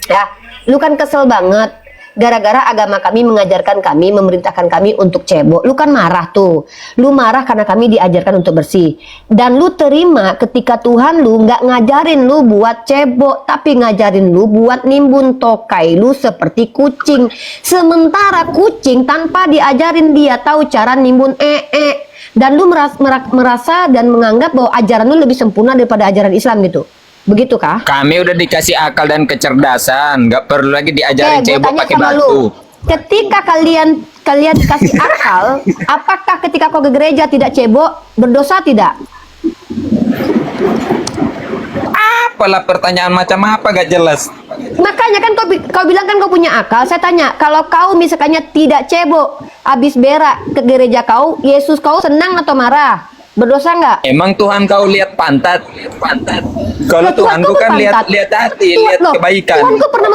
Ya, lu kan kesel banget gara-gara agama kami mengajarkan kami, memerintahkan kami untuk cebok. Lu kan marah tuh. Lu marah karena kami diajarkan untuk bersih. Dan lu terima ketika Tuhan lu nggak ngajarin lu buat cebok, tapi ngajarin lu buat nimbun tokai lu seperti kucing. Sementara kucing tanpa diajarin dia tahu cara nimbun dan lu merasa dan menganggap bahwa ajaran lu lebih sempurna daripada ajaran Islam gitu. Begitu kah? Kami udah dikasih akal dan kecerdasan, nggak perlu lagi diajarin Gua cebok tanya pakai sama batu. lu. Ketika kalian dikasih akal, apakah ketika kau ke gereja tidak cebok berdosa tidak? Apalah pertanyaan macam apa gak jelas. Makanya kan kau bilang kan kau punya akal. Saya tanya, kalau kau misalnya tidak cebok, habis berak ke gereja kau, Yesus kau senang atau marah? Berdosa nggak? Emang Tuhan kau lihat pantat? Kalau Loh, Tuhanku kau kan berpantat. lihat hati, lihat Loh, kebaikan. Tuhan kau pernah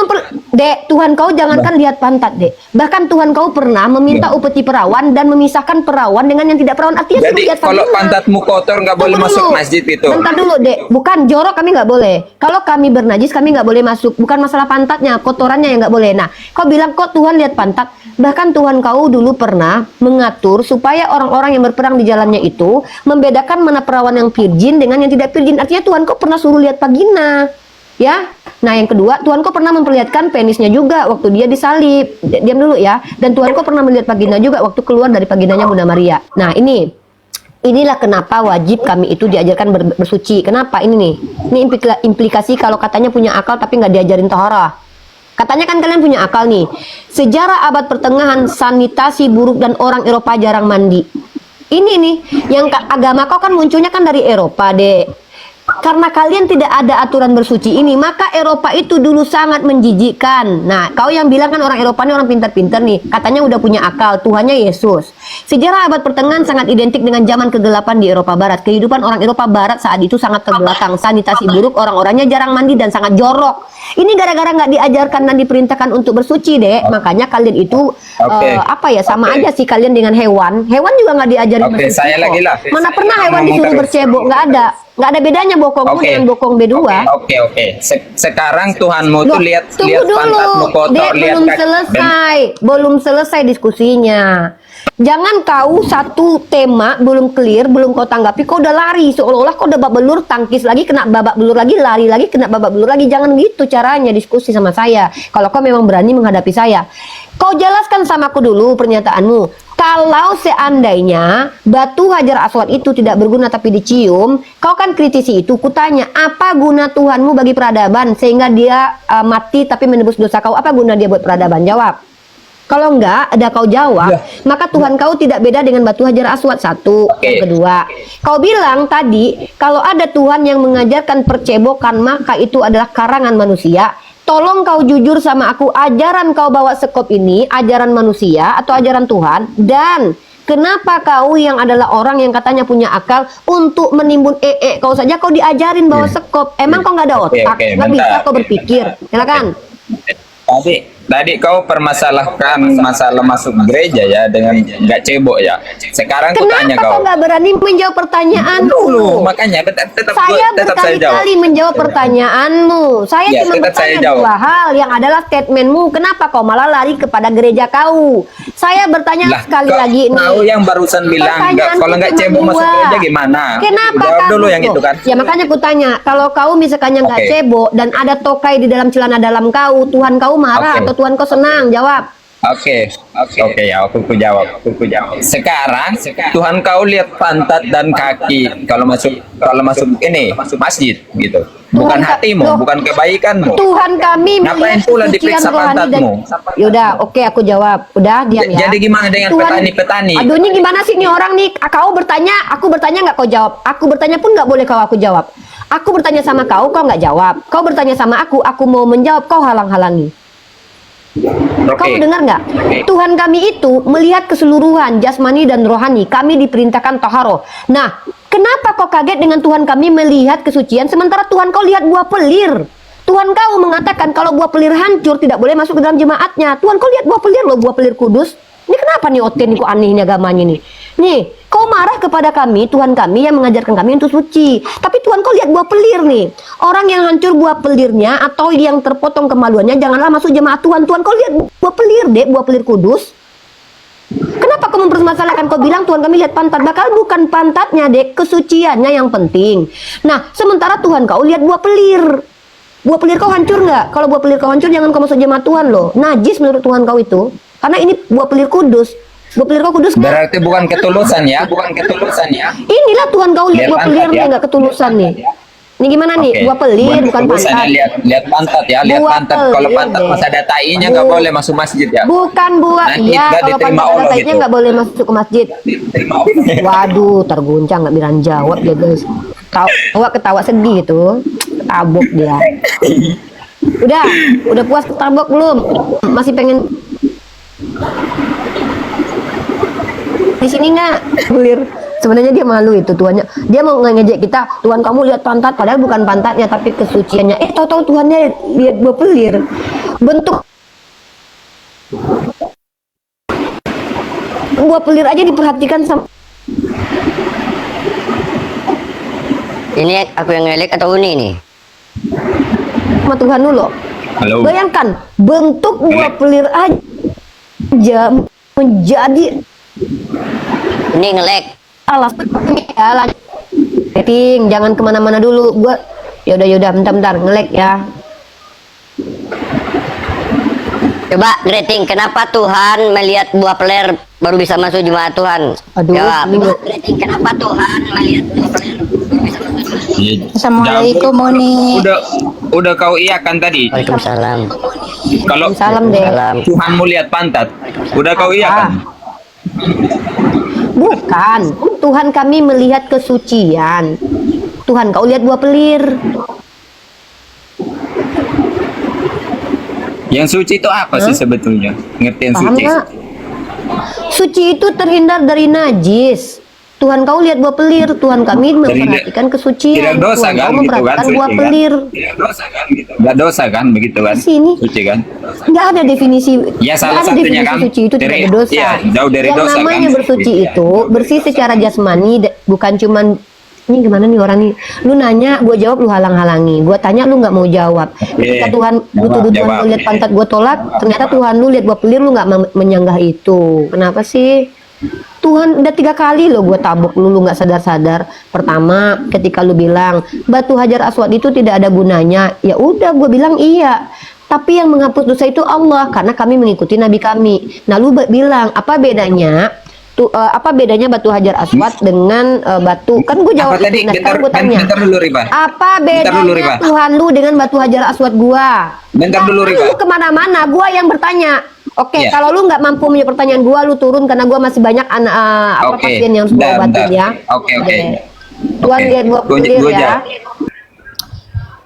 Dek, Tuhan kau jangankan lihat pantat, Dek. Bahkan Tuhan kau pernah meminta upeti perawan dan memisahkan perawan dengan yang tidak perawan. Artinya Jadi suruh lihat kalau vagina. pantatmu kotor nggak boleh Tunggu masuk dulu. masjid itu. Bentar dulu, Dek. Bukan jorok kami nggak boleh. Kalau kami bernajis kami nggak boleh masuk. Bukan masalah pantatnya, kotorannya yang nggak boleh. Nah, kau bilang kok Tuhan lihat pantat. Bahkan Tuhan kau dulu pernah mengatur supaya orang-orang yang berperang di jalannya itu membedakan mana perawan yang virgin dengan yang tidak virgin. Artinya Tuhan kau pernah suruh lihat vagina. Ya. Nah, yang kedua, Tuhan kau pernah memperlihatkan penisnya juga waktu dia disalib. Diam dulu ya. Dan Tuhan kau pernah melihat vagina juga waktu keluar dari vaginanya Bunda Maria. Nah, inilah kenapa wajib kami itu diajarkan bersuci. Kenapa ini nih? Ini implikasi kalau katanya punya akal tapi nggak diajarin toharah. Katanya kan kalian punya akal nih. Sejarah abad pertengahan, sanitasi buruk dan orang Eropa jarang mandi. Ini nih, yang agama kau kan munculnya kan dari Eropa, Dek. Karena kalian tidak ada aturan bersuci ini, maka Eropa itu dulu sangat menjijikkan. Nah, kau yang bilang kan orang Eropa ini orang pintar-pintar nih, katanya udah punya akal, Tuhannya Yesus. Sejarah abad pertengahan sangat identik dengan zaman kegelapan di Eropa Barat. Kehidupan orang Eropa Barat saat itu sangat terbelakang, sanitasi buruk, orang-orangnya jarang mandi dan sangat jorok. Ini gara-gara nggak diajarkan dan diperintahkan untuk bersuci, Dek. Makanya kalian itu sama aja sih kalian dengan hewan. Hewan juga nggak diajarin bersuci. Saya kok. lagi lah. Mana pernah hewan Ngomong disuruh terus. bercebok? Nggak ada bedanya bokongmu dengan bokong B2. Oke. Sekarang Tuhanmu tuh Loh, lihat tunggu dulu, pantatmu kotor, Dek, lihat belum selesai diskusinya. Jangan kau satu tema belum clear, belum kau tanggapi, kau udah lari seolah-olah kau udah babak belur, tangkis lagi, kena babak belur lagi, lari lagi, kena babak belur lagi. Jangan gitu caranya diskusi sama saya. Kalau kau memang berani menghadapi saya, kau jelaskan sama aku dulu pernyataanmu. Kalau seandainya batu Hajar Aswad itu tidak berguna tapi dicium, kau kan kritisi itu. Kutanya, apa guna Tuhanmu bagi peradaban sehingga dia mati tapi menebus dosa kau? Apa guna dia buat peradaban? Jawab. Kalau enggak ada kau jawab, maka Tuhan kau tidak beda dengan batu Hajar Aswad. Satu. Yang kedua, kau bilang tadi kalau ada Tuhan yang mengajarkan percebokan maka itu adalah karangan manusia. Tolong kau jujur sama aku, ajaran kau bawa sekop ini ajaran manusia atau ajaran Tuhan? Dan kenapa kau yang adalah orang yang katanya punya akal untuk menimbun kau saja kau diajarin bawa sekop? Emang kau nggak ada otak? Nggak bisa kau berpikir? Silakan. tadi kau permasalahkan masalah masuk gereja ya dengan nggak cebok ya. Sekarang ku tanya Kenapa kau. kau nggak berani menjawab pertanyaanku? Makanya tetap Saya saya jawab. berkali-kali menjawab pertanyaanmu. Saya Ya, cuma tetap saya bertanya jawab. dua hal yang adalah statementmu. Kenapa kau malah lari kepada gereja kau? Saya bertanya Lah, sekali kau- lagi nih. Kau yang barusan bilang Pertanyaanku kalau nggak cuma cebok masuk dua. gereja gimana? Kenapa Jawab kamu dulu yang tuh? itu kan. Ya makanya aku tanya, kalau kau misalkannya nggak Oke. cebok dan ada tokai di dalam celana dalam kau, Tuhan kau marah Oke. atau Tuhan kau senang? Jawab. Oke ya, aku jawab. Sekarang Tuhan kau lihat pantat dan kaki kalau masuk ini masuk masjid gitu. Bukan Tuhan ka- hatimu, Loh. bukan kebaikanmu. Tuhan kami Ngapain melihat pula kesucian diperiksa rohani dan pantatmu? yaudah, oke aku jawab. Udah diam ya. Jadi gimana dengan petani-petani? Aduh ini gimana sih nih orang nih? Kau bertanya, aku bertanya nggak kau jawab. Aku bertanya pun nggak boleh kau aku jawab. Aku bertanya sama kau nggak jawab. Kau bertanya sama aku mau menjawab, kau halang-halangi. Kau Oke. dengar nggak? Tuhan kami itu melihat keseluruhan jasmani dan rohani. Kami diperintahkan taharoh. Nah, kenapa kau kaget dengan Tuhan kami melihat kesucian sementara Tuhan kau lihat buah pelir? Tuhan kau mengatakan kalau buah pelir hancur tidak boleh masuk ke dalam jemaatnya. Tuhan kau lihat buah pelir loh, buah pelir kudus. Ini kenapa nih Oten kok anehnya agamanya nih? Nih, kau marah kepada kami, Tuhan kami yang mengajarkan kami untuk suci. Tapi Tuhan kau lihat buah pelir nih. Orang yang hancur buah pelirnya atau yang terpotong kemaluannya janganlah masuk jemaat Tuhan. Tuhan kau lihat buah pelir deh, buah pelir kudus. Kenapa kau mempermasalahkan? Kau bilang Tuhan kami lihat pantat. Bakal bukan pantatnya dek, kesuciannya yang penting. Nah, sementara Tuhan kau lihat buah pelir. Buah pelir kau hancur nggak? Kalau buah pelir kau hancur jangan kau masuk jemaat Tuhan loh. Najis menurut Tuhan kau itu. Karena ini buah pelir kudus. Buah pelir kau kudus nggak? Berarti bukan ketulusan ya. Inilah Tuhan kau lihat Lihat buah pantat pelirnya ya. nggak ketulusan nih. Ini gimana nih? Oke. Buah pelir bukan ketulusan pantat. ya, lihat pantat ya, lihat Buah pantat. Kalau pelir, pantat deh. masih ada tainya nggak Bu- boleh masuk masjid ya. Bukan buah. Nanti Iya, nggak kalau diterima pantat ada Allah taiknya gitu. nggak boleh masuk ke masjid. Waduh, terguncang nggak bilang jawab dia guys. Ketawa sedih itu. Tabok dia. Udah puas ketabok belum? Masih pengen di sini nggak? Pelir. Sebenarnya dia malu itu tuannya. Dia mau ngejek kita, Tuhan kamu lihat pantat, padahal bukan pantatnya tapi kesuciannya. Tahu-tahu Tuhannya lihat buah pelir. Bentuk buah pelir aja diperhatikan sama Ini aku yang ngelek atau Uni nih? Tuhan dulu. Halo. Bayangkan bentuk buah pelir aja menjadi Ini ngelek. alasan ya. Setting, jangan kemana-mana dulu. Gua yaudah, bentar, ngelek ya. Coba rating, kenapa Tuhan melihat buah peler baru bisa masuk jemaat Tuhan? Aduh, Jawab. ini nggak- Rating, kenapa Tuhan melihat buah peler baru bisa masuk jemaat Tuhan? Assalamualaikum Moni. Udah kau iakan tadi. Waalaikumsalam. Kalau Salam deh. Salam. Tuhan mau lihat pantat, udah kau iakan. Bukan, Tuhan kami melihat kesucian. Tuhan kau lihat buah pelir. Yang suci itu apa sih sebetulnya? Ngertiin Paham suci? nggak? Suci itu terhindar dari najis. Tuhan kau lihat buah pelir, Tuhan kami memperhatikan kesucian. Tidak dosa Tuhan kan kau gitu kan? memperhatikan Suci buah kan? pelir. Tidak dosa kan gitu. Nggak dosa kan begitu kan? Di sini. Suci kan? Nggak ada definisi. Ya, salah nggak ada satunya definisi kan suci itu tidak dari- ada dosa. iya, jauh dari Yang dosa kan. namanya bersuci Iya. itu bersih secara jasmani, bukan cuman ini gimana nih orang nih? Lu nanya, gue jawab, lu halang-halangi. Gue tanya, lu nggak mau jawab. Ketika Tuhan, lu tuduh Tuhan, jawab. lu lihat pantat gue tolak. Ternyata Tuhan lu lihat buah pelir, lu nggak menyanggah itu. Kenapa sih? Tuhan udah 3 kali lo gue tabok lu nggak sadar-sadar. Pertama, ketika lu bilang batu hajar aswad itu tidak ada gunanya, ya udah gue bilang iya. Tapi yang menghapus dosa itu Allah, karena kami mengikuti Nabi kami. Nah lu bilang apa bedanya? Apa bedanya batu hajar aswad dengan batu? Kan gue jawab Apa tadi? itu. Nah, sekarang gue tanya. Bentar dulu Riba. Apa Bentar dulu, bedanya Riba. Tuhan lu dengan batu hajar aswad gua? Bentar dulu, Jangan Riba. Lu kemana-mana, gua yang bertanya. Oke, Iya. kalau lu nggak mampu menjawab pertanyaan gua, lu turun karena gua masih banyak Oke. pasien yang harus gua obatin Bentar. ya. Oke. Tuhan Oke. lihat buah pelir Gua ya. jawab.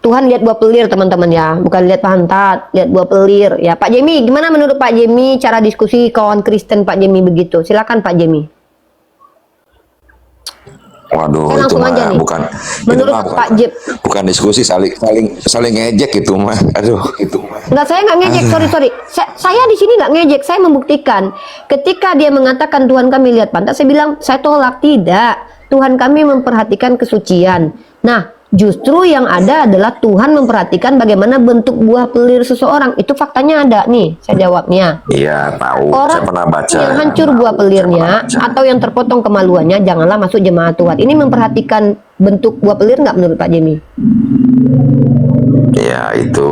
Tuhan lihat buah pelir teman-teman ya, bukan lihat pantat, lihat buah pelir ya. Pak Jemi, gimana menurut Pak Jemi cara diskusi kawan Kristen Pak Jemi begitu? Silakan Pak Jemi. Waduh, Saya itu langsung mah aja nih. bukan Menurut itu mah Pak Jeb. bukan diskusi, saling ngejek itu mah. Aduh, itu mah. Enggak, saya nggak ngejek, sorry. Saya di sini nggak ngejek, saya membuktikan. Ketika dia mengatakan Tuhan kami lihat pantat, saya bilang saya tolak, tidak. Tuhan kami memperhatikan kesucian. Nah, justru yang ada adalah Tuhan memperhatikan bagaimana bentuk buah pelir seseorang. Itu faktanya ada nih, saya jawabnya. Iya, tahu. Saya Orang pernah baca. yang hancur buah pelirnya atau yang terpotong kemaluannya, janganlah masuk jemaat Tuhan. Ini memperhatikan bentuk buah pelir nggak menurut Pak Jemi? Ya, itu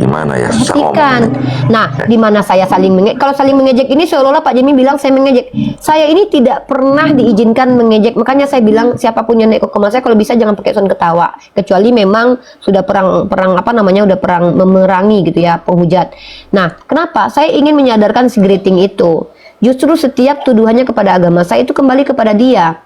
gimana ya? Susah Perhatikan. ngomong. Nah, di mana saya saling mengejek? Kalau saling mengejek ini seolah-olah Pak Jemi bilang saya mengejek. Saya ini tidak pernah diizinkan mengejek. Makanya saya bilang siapapun yang naik ke komnas saya kalau bisa jangan pakai sound ketawa. Kecuali memang sudah perang apa namanya udah perang memerangi gitu ya, penghujat. Nah, kenapa? Saya ingin menyadarkan si Greeting itu. Justru setiap tuduhannya kepada agama saya itu kembali kepada dia.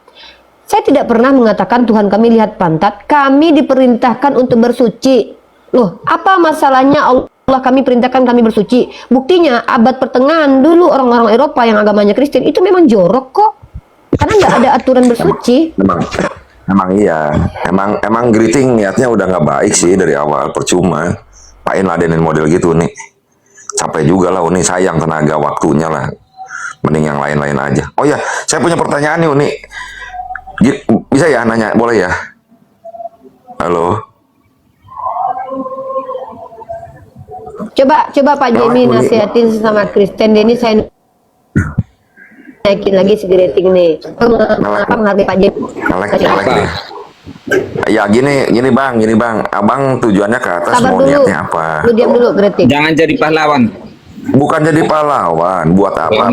Saya tidak pernah mengatakan Tuhan kami lihat pantat. Kami diperintahkan untuk bersuci. Loh, apa masalahnya Allah kami perintahkan kami bersuci? Buktinya abad pertengahan dulu orang-orang Eropa yang agamanya Kristen itu memang jorok kok. Karena nggak ada aturan bersuci. Emang iya. Emang Greeting niatnya udah nggak baik sih dari awal. Percuma. Pain ladenin model gitu nih. Capek juga lah Uni, sayang tenaga waktunya lah. Mending yang lain-lain aja. Oh ya, saya punya pertanyaan nih Uni. Bisa ya nanya? Boleh ya? Halo? Coba Pak Jemi nasihatin sama Kristen. Ini saya naikin lagi si Greeting nih. Kenapa menghargai Pak Jemi? Melek nih. Ya gini bang, abang tujuannya ke atas Sabar mau dulu. niatnya apa? Lu diam dulu Greeting. Jangan jadi pahlawan. Bukan jadi pahlawan, buat apa?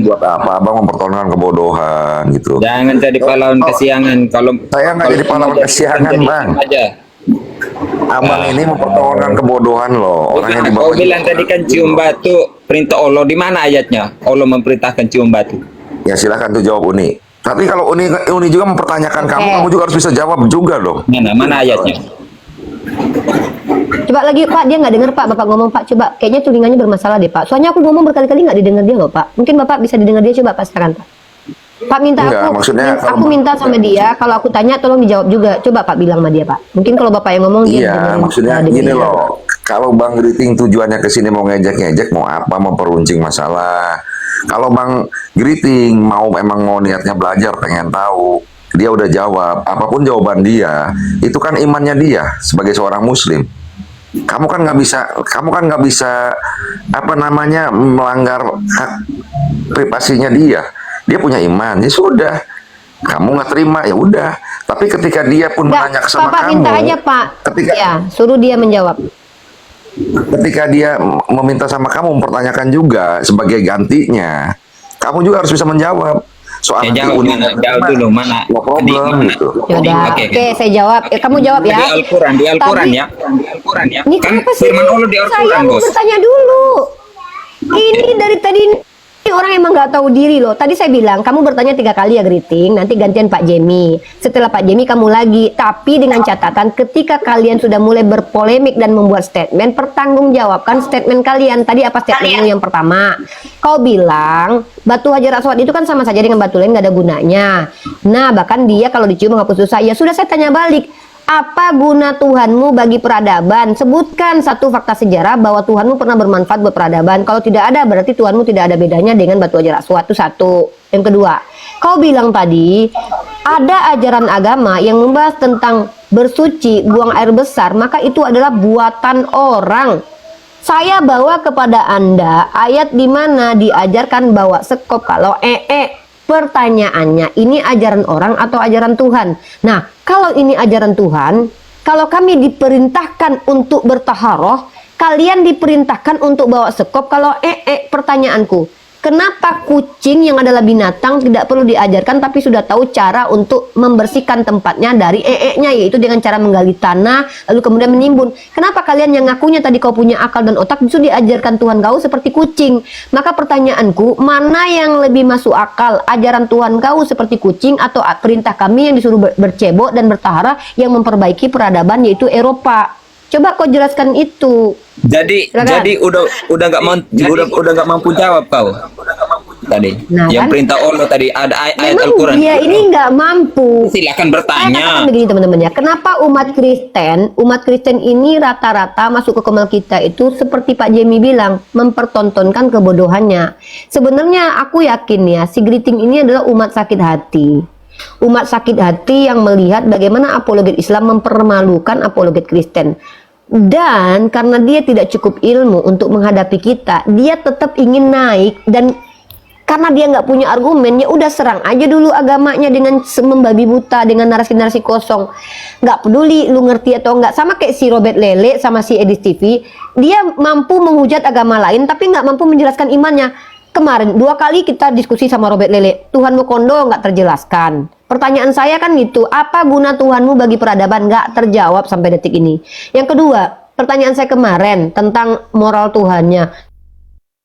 Buat apa? Abang mempertontonkan kebodohan gitu. Jangan jadi pahlawan kesiangan. Kalau Saya nggak jadi pahlawan kesiangan bang. Aja. Abang ini mempertontonkan kebodohan loh. Orangnya di Kau bawah. bilang tadi kan cium batu perintah Allah, di mana ayatnya? Allah memerintahkan cium batu. Ya silakan tuh jawab Uni. Tapi kalau Uni juga mempertanyakan kamu juga harus bisa jawab juga dong. Mana ayatnya? Coba lagi Pak, dia nggak dengar Pak, Bapak ngomong Pak. Coba, kayaknya telinganya bermasalah deh Pak. Soalnya aku ngomong berkali-kali nggak didengar dia loh Pak. Mungkin Bapak bisa didengar dia, coba Pak sekarang Pak. Pak minta Enggak, maksudnya aku minta sama dia, kalau aku tanya tolong dijawab juga. Coba Pak bilang sama dia Pak. Mungkin kalau Bapak yang ngomong dia Iya, dengerin, maksudnya dengerin gini dia. loh. Kalau Bang Greeting tujuannya ke sini mau ngejek-ngejek, mau apa, mau peruncing masalah. Kalau Bang Greeting emang mau niatnya belajar, pengen tahu, dia udah jawab. Apapun jawaban dia, itu kan imannya dia sebagai seorang Muslim. Kamu kan nggak bisa apa namanya melanggar hak privasinya dia. Dia punya iman, ya sudah. Kamu nggak terima, ya udah. Tapi ketika dia pun Nggak, menanya sama Bapak kamu, minta aja Pak. Ya, suruh dia menjawab. ketika dia meminta sama kamu mempertanyakan juga sebagai gantinya, kamu juga harus bisa menjawab. Soal nanti Jawab dulu mana? no problem gitu. Yaudah, oke, saya jawab. Kamu jawab ya. Di Al-Quran Tadi- ya. Al-Quran ya. Ini Kan kenapa sih? firman Allah di Saya Al-Quran, mau Bos. bertanya dulu. Ini dari tadi ini orang emang nggak tahu diri loh. Tadi saya bilang kamu bertanya 3 kali ya Greeting. Nanti gantian Pak Jemi. Setelah Pak Jemi kamu lagi. Tapi dengan catatan ketika kalian sudah mulai berpolemik dan membuat statement, pertanggungjawabkan statement kalian. Tadi apa statementmu yang pertama? Kau bilang batu Hajar Aswad itu kan sama saja dengan batu lain, nggak ada gunanya. Nah bahkan dia kalau dicium menghapus dosa. Ya sudah, saya tanya balik. Apa guna Tuhanmu bagi peradaban? Sebutkan satu fakta sejarah bahwa Tuhanmu pernah bermanfaat buat peradaban. Kalau tidak ada, berarti Tuhanmu tidak ada bedanya dengan batu Hajar Aswad. Itu satu. Yang kedua, kau bilang tadi ada ajaran agama yang membahas tentang bersuci, buang air besar, maka itu adalah buatan orang. Saya bawa kepada Anda ayat di mana diajarkan bawa sekop kalau Pertanyaannya, ini ajaran orang atau ajaran Tuhan? Nah, kalau ini ajaran Tuhan, kalau kami diperintahkan untuk bertaharoh, kalian diperintahkan untuk bawa sekop. Kalau pertanyaanku, kenapa kucing yang adalah binatang tidak perlu diajarkan tapi sudah tahu cara untuk membersihkan tempatnya dari nya, yaitu dengan cara menggali tanah lalu kemudian menimbun? Kenapa kalian yang ngakunya tadi kau punya akal dan otak justru diajarkan Tuhan kau seperti kucing? Maka pertanyaanku, mana yang lebih masuk akal? Ajaran Tuhan kau seperti kucing atau perintah kami yang disuruh bercebok dan bertahara yang memperbaiki peradaban yaitu Eropa? Coba kau jelaskan itu. Jadi Silakan. udah nggak mampu jawab kau. tadi. Nah, Yang kan? perintah Allah tadi ada ayat Memang Al-Quran. dia ini nggak mampu. Silakan Saya bertanya. katakan begini teman-teman ya, kenapa umat Kristen ini rata-rata masuk ke Kemal kita itu seperti Pak Jemi bilang, mempertontonkan kebodohannya. Sebenarnya aku yakin ya, si Griting ini adalah umat sakit hati. Umat sakit hati yang melihat bagaimana apologet Islam mempermalukan apologet Kristen. Dan karena dia tidak cukup ilmu untuk menghadapi kita, dia tetap ingin naik, dan karena dia nggak punya argumen, ya udah serang aja dulu agamanya dengan membabi buta, dengan narasi-narasi kosong. Nggak peduli lu ngerti atau nggak, sama kayak si Robert Lele sama si Edis TV, dia mampu menghujat agama lain tapi nggak mampu menjelaskan imannya. Kemarin 2 kali kita diskusi sama Robert Lele, Tuhanmu kondo nggak terjelaskan. Pertanyaan saya kan gitu, apa guna Tuhanmu bagi peradaban? Nggak terjawab sampai detik ini. Yang kedua, pertanyaan saya kemarin tentang moral Tuhannya,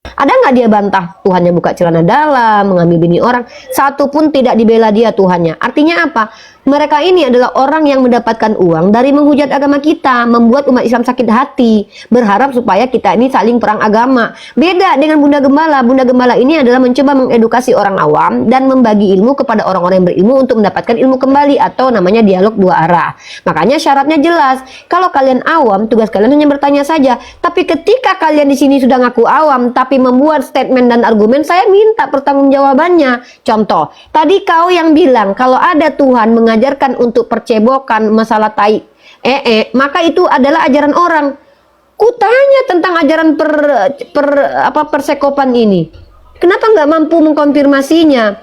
ada nggak dia bantah Tuhannya buka celana dalam, mengambil bini orang? Satu pun tidak dibela dia Tuhannya. Artinya apa? Mereka ini adalah orang yang mendapatkan uang dari menghujat agama kita, membuat umat Islam sakit hati, berharap supaya kita ini saling perang agama. Beda dengan Bunda Gembala. Bunda Gembala ini adalah mencoba mengedukasi orang awam dan membagi ilmu kepada orang-orang yang berilmu untuk mendapatkan ilmu kembali, atau namanya dialog 2 arah. Makanya syaratnya jelas. Kalau kalian awam, tugas kalian hanya bertanya saja. Tapi ketika kalian di sini sudah ngaku awam, tapi membuat statement dan argumen, saya minta pertanggungjawabannya. Contoh, tadi kau yang bilang kalau ada Tuhan mengajarkan untuk percebokan masalah tai maka itu adalah ajaran orang. Kutanya tentang ajaran persekopan ini, kenapa nggak mampu mengkonfirmasinya?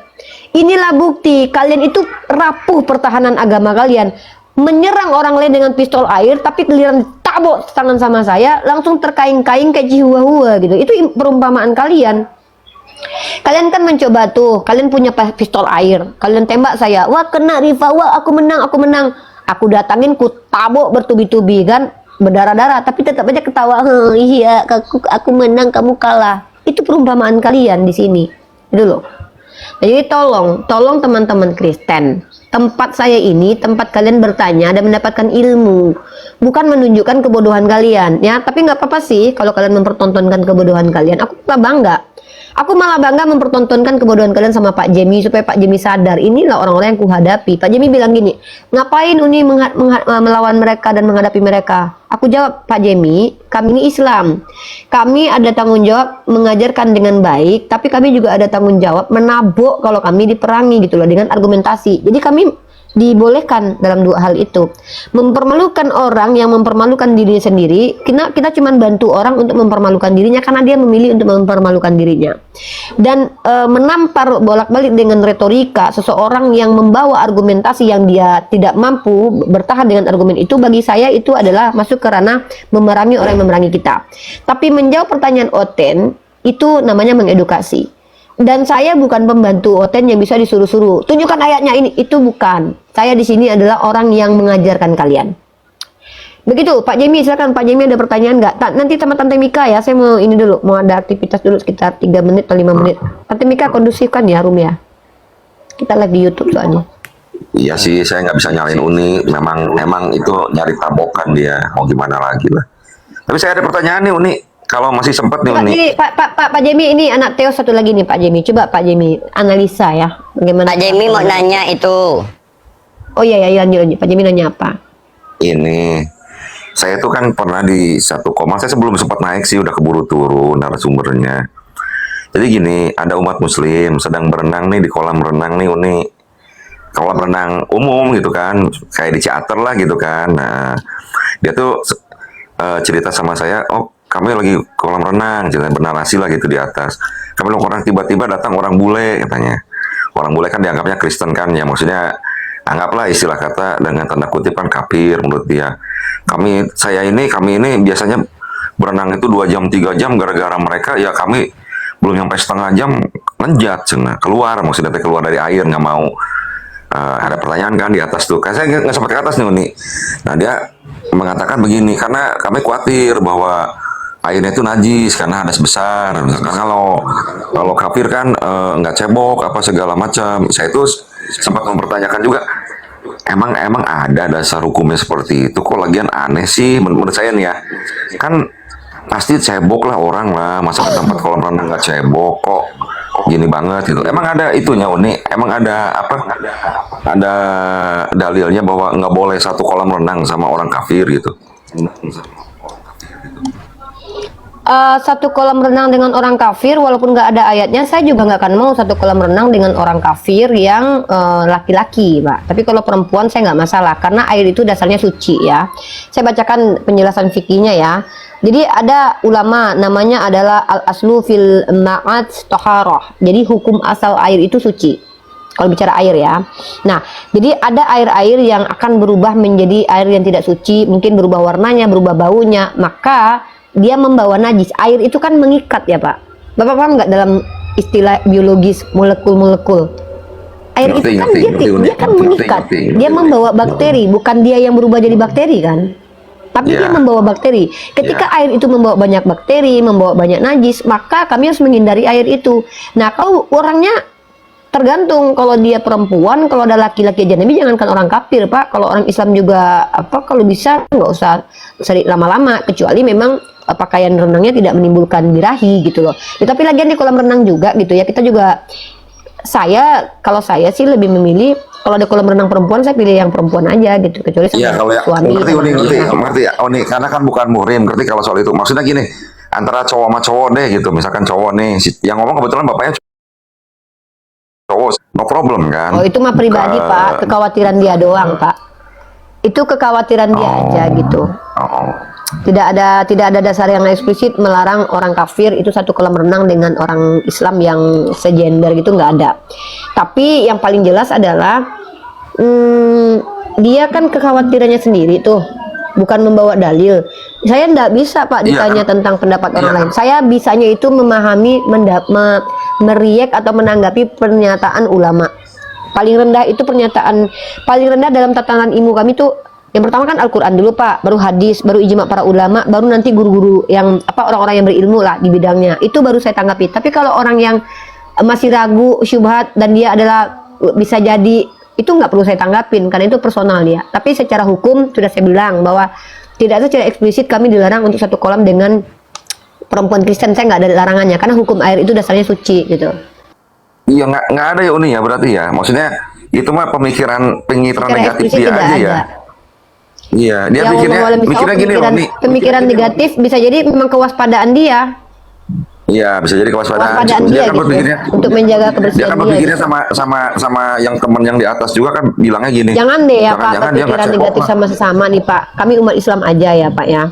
Inilah bukti kalian itu rapuh pertahanan agama kalian, menyerang orang lain dengan pistol air, tapi giliran tabok tangan sama saya langsung terkaing-kaing kayak Chihuahua gitu. Itu perumpamaan kalian. Kalian kan mencoba tuh, kalian punya pistol air, kalian tembak saya, wah kena Rifa, wah aku menang, aku datangin, ku tabok bertubi-tubi kan, berdarah-darah, tapi tetap aja ketawa, iya aku menang, kamu kalah. Itu perumpamaan kalian di sini, itu loh. Jadi tolong teman-teman Kristen, tempat saya ini tempat kalian bertanya dan mendapatkan ilmu, bukan menunjukkan kebodohan kalian ya. Tapi nggak apa-apa sih kalau kalian mempertontonkan kebodohan kalian, aku nggak bangga. Aku malah bangga mempertontonkan kebodohan kalian sama Pak Jemi, supaya Pak Jemi sadar inilah orang-orang yang kuhadapi. Pak Jemi bilang gini, ngapain Uni melawan mereka dan menghadapi mereka? Aku jawab, Pak Jemi, kami ini Islam, kami ada tanggung jawab mengajarkan dengan baik, tapi kami juga ada tanggung jawab menabok kalau kami diperangi gitu loh, dengan argumentasi. Jadi kami dibolehkan dalam 2 hal itu. Mempermalukan orang yang mempermalukan dirinya sendiri, kita cuma bantu orang untuk mempermalukan dirinya karena dia memilih untuk mempermalukan dirinya. Dan menampar bolak-balik dengan retorika seseorang yang membawa argumentasi yang dia tidak mampu bertahan dengan argumen itu, bagi saya itu adalah masuk ke ranah memerangi orang yang memerangi kita. Tapi menjawab pertanyaan Oten itu namanya mengedukasi. Dan saya bukan pembantu Oten yang bisa disuruh-suruh. Tunjukkan ayatnya ini, itu bukan. Saya di sini adalah orang yang mengajarkan kalian. Begitu, Pak Jemi, silakan Pak Jemi, ada pertanyaan nggak? Nanti sama Tante Mika ya, saya mau ini dulu, mau ada aktivitas dulu sekitar 3 menit atau 5 menit. Tante Mika kondusifkan ya room ya. Kita live di YouTube soalnya. Iya sih, saya nggak bisa nyalain Uni. Memang itu nyari tabokan dia. Mau gimana lagi lah. Tapi saya ada pertanyaan nih Uni. Kalau masih sempat nih Uni. Ini Pak Jemi, ini anak Theo satu lagi nih Pak Jemi. Coba Pak Jemi analisa ya, bagaimana? Pak Jemi mau nanya itu. Oh iya ya, lanjut. Pak Jemi nanya apa? Ini saya tuh kan pernah di satu koma. Saya sebelum sempat naik sih udah keburu turun narasumbernya. Jadi gini, ada umat Muslim sedang berenang nih di kolam renang nih Uni. Kolam renang umum gitu kan, kayak di Ciater lah gitu kan. Nah, dia tuh cerita sama saya, oh kami lagi kolam renang, jangan bernarasi lah gitu di atas. Kami lagi orang, tiba-tiba datang orang bule katanya. Orang bule kan dianggapnya Kristen kan, ya maksudnya anggaplah istilah kata dengan tanda kutip kan kafir menurut dia. Kami ini biasanya berenang itu 2 jam 3 jam, gara-gara mereka ya kami belum sampai setengah jam lenjat cina keluar, maksudnya keluar dari air, nggak mau. Ada pertanyaan kan di atas tuh, saya nggak sempat ke atas nih Uni. Nah dia mengatakan begini, karena kami khawatir bahwa airnya itu najis karena hadas besar. Karena kalau kafir kan nggak cebok apa segala macam. Saya itu sempat mempertanyakan juga, emang ada dasar hukumnya seperti itu? Kok lagian aneh sih menurut saya nih ya. Kan pasti cebok lah orang lah, masa ke tempat kolam renang nggak cebok, kok gini banget gitu. Emang ada itunya Uni? Emang ada apa? Ada dalilnya bahwa nggak boleh satu kolam renang sama orang kafir gitu? Satu kolam renang dengan orang kafir, walaupun nggak ada ayatnya, saya juga nggak akan mau satu kolam renang dengan orang kafir yang laki-laki, Pak. Tapi kalau perempuan saya nggak masalah, karena air itu dasarnya suci ya. Saya bacakan penjelasan fikihnya ya. Jadi ada ulama namanya adalah al-aslu fil ma'at toharoh. Jadi hukum asal air itu suci. Kalau bicara air ya. Nah, jadi ada air-air yang akan berubah menjadi air yang tidak suci, mungkin berubah warnanya, berubah baunya, maka dia membawa najis. Air itu kan mengikat ya Pak. Bapak paham nggak dalam istilah biologis molekul-molekul? Air itu kan dia kan mengikat. Dia membawa bakteri, bukan dia yang berubah jadi bakteri kan? Tapi dia membawa bakteri. Ketika air itu membawa banyak bakteri, membawa banyak najis, maka kami harus menghindari air itu. Nah, kalau orangnya tergantung, kalau dia perempuan, kalau ada laki-laki aja, Nabi jangankan orang kafir Pak, kalau orang Islam juga apa, kalau bisa nggak usah lama-lama, kecuali memang pakaian renangnya tidak menimbulkan birahi gitu loh. Ya, tapi lagian di kolam renang juga gitu ya, kita juga, kalau saya sih lebih memilih kalau ada kolam renang perempuan, saya pilih yang perempuan aja gitu, kecuali sama kalau ya, suami. ngerti ya, Oni, karena kan bukan muhrim, ngerti kalau soal itu. Maksudnya gini, antara cowok sama cowok deh gitu, misalkan cowok nih, yang ngomong kebetulan bapaknya cowok, no problem kan? Oh itu mah pribadi Pak, kekhawatiran dia doang Pak. Itu kekhawatiran dia aja gitu. Tidak ada dasar yang eksplisit melarang orang kafir itu satu kolam renang dengan orang Islam yang segender gitu, nggak ada. Tapi yang paling jelas adalah dia kan kekhawatirannya sendiri tuh, bukan membawa dalil. Saya nggak bisa Pak ditanya tentang pendapat orang lain. Saya bisanya itu memahami, meriak atau menanggapi pernyataan ulama. Paling rendah itu pernyataan paling rendah dalam tatanan ilmu kami tuh, yang pertama kan Al-Quran dulu Pak, baru hadis, baru ijma para ulama, baru nanti guru-guru yang apa, orang-orang yang berilmu lah di bidangnya, itu baru saya tanggapi. Tapi kalau orang yang masih ragu, syubhat, dan dia adalah bisa jadi, itu nggak perlu saya tanggapin karena itu personal dia. Tapi secara hukum sudah saya bilang bahwa tidak ada secara eksplisit kami dilarang untuk satu kolam dengan perempuan Kristen. Saya nggak ada larangannya karena hukum air itu dasarnya suci gitu. Iya, nggak ada ya Uni ya, berarti ya. Maksudnya itu mah pemikiran negatif dia aja ya. Iya, dia mikirnya gini loh, pemikiran negatif bisa jadi memang kewaspadaan dia. Iya, bisa jadi kewaspadaan dia kan gitu, berpikirnya, untuk menjaga kebersihan dia kan berpikirnya sama yang teman yang di atas juga kan bilangnya gini. Jangan deh ya Pak, dia pikiran negatif sama sesama nih Pak. Kami umat Islam aja ya Pak ya.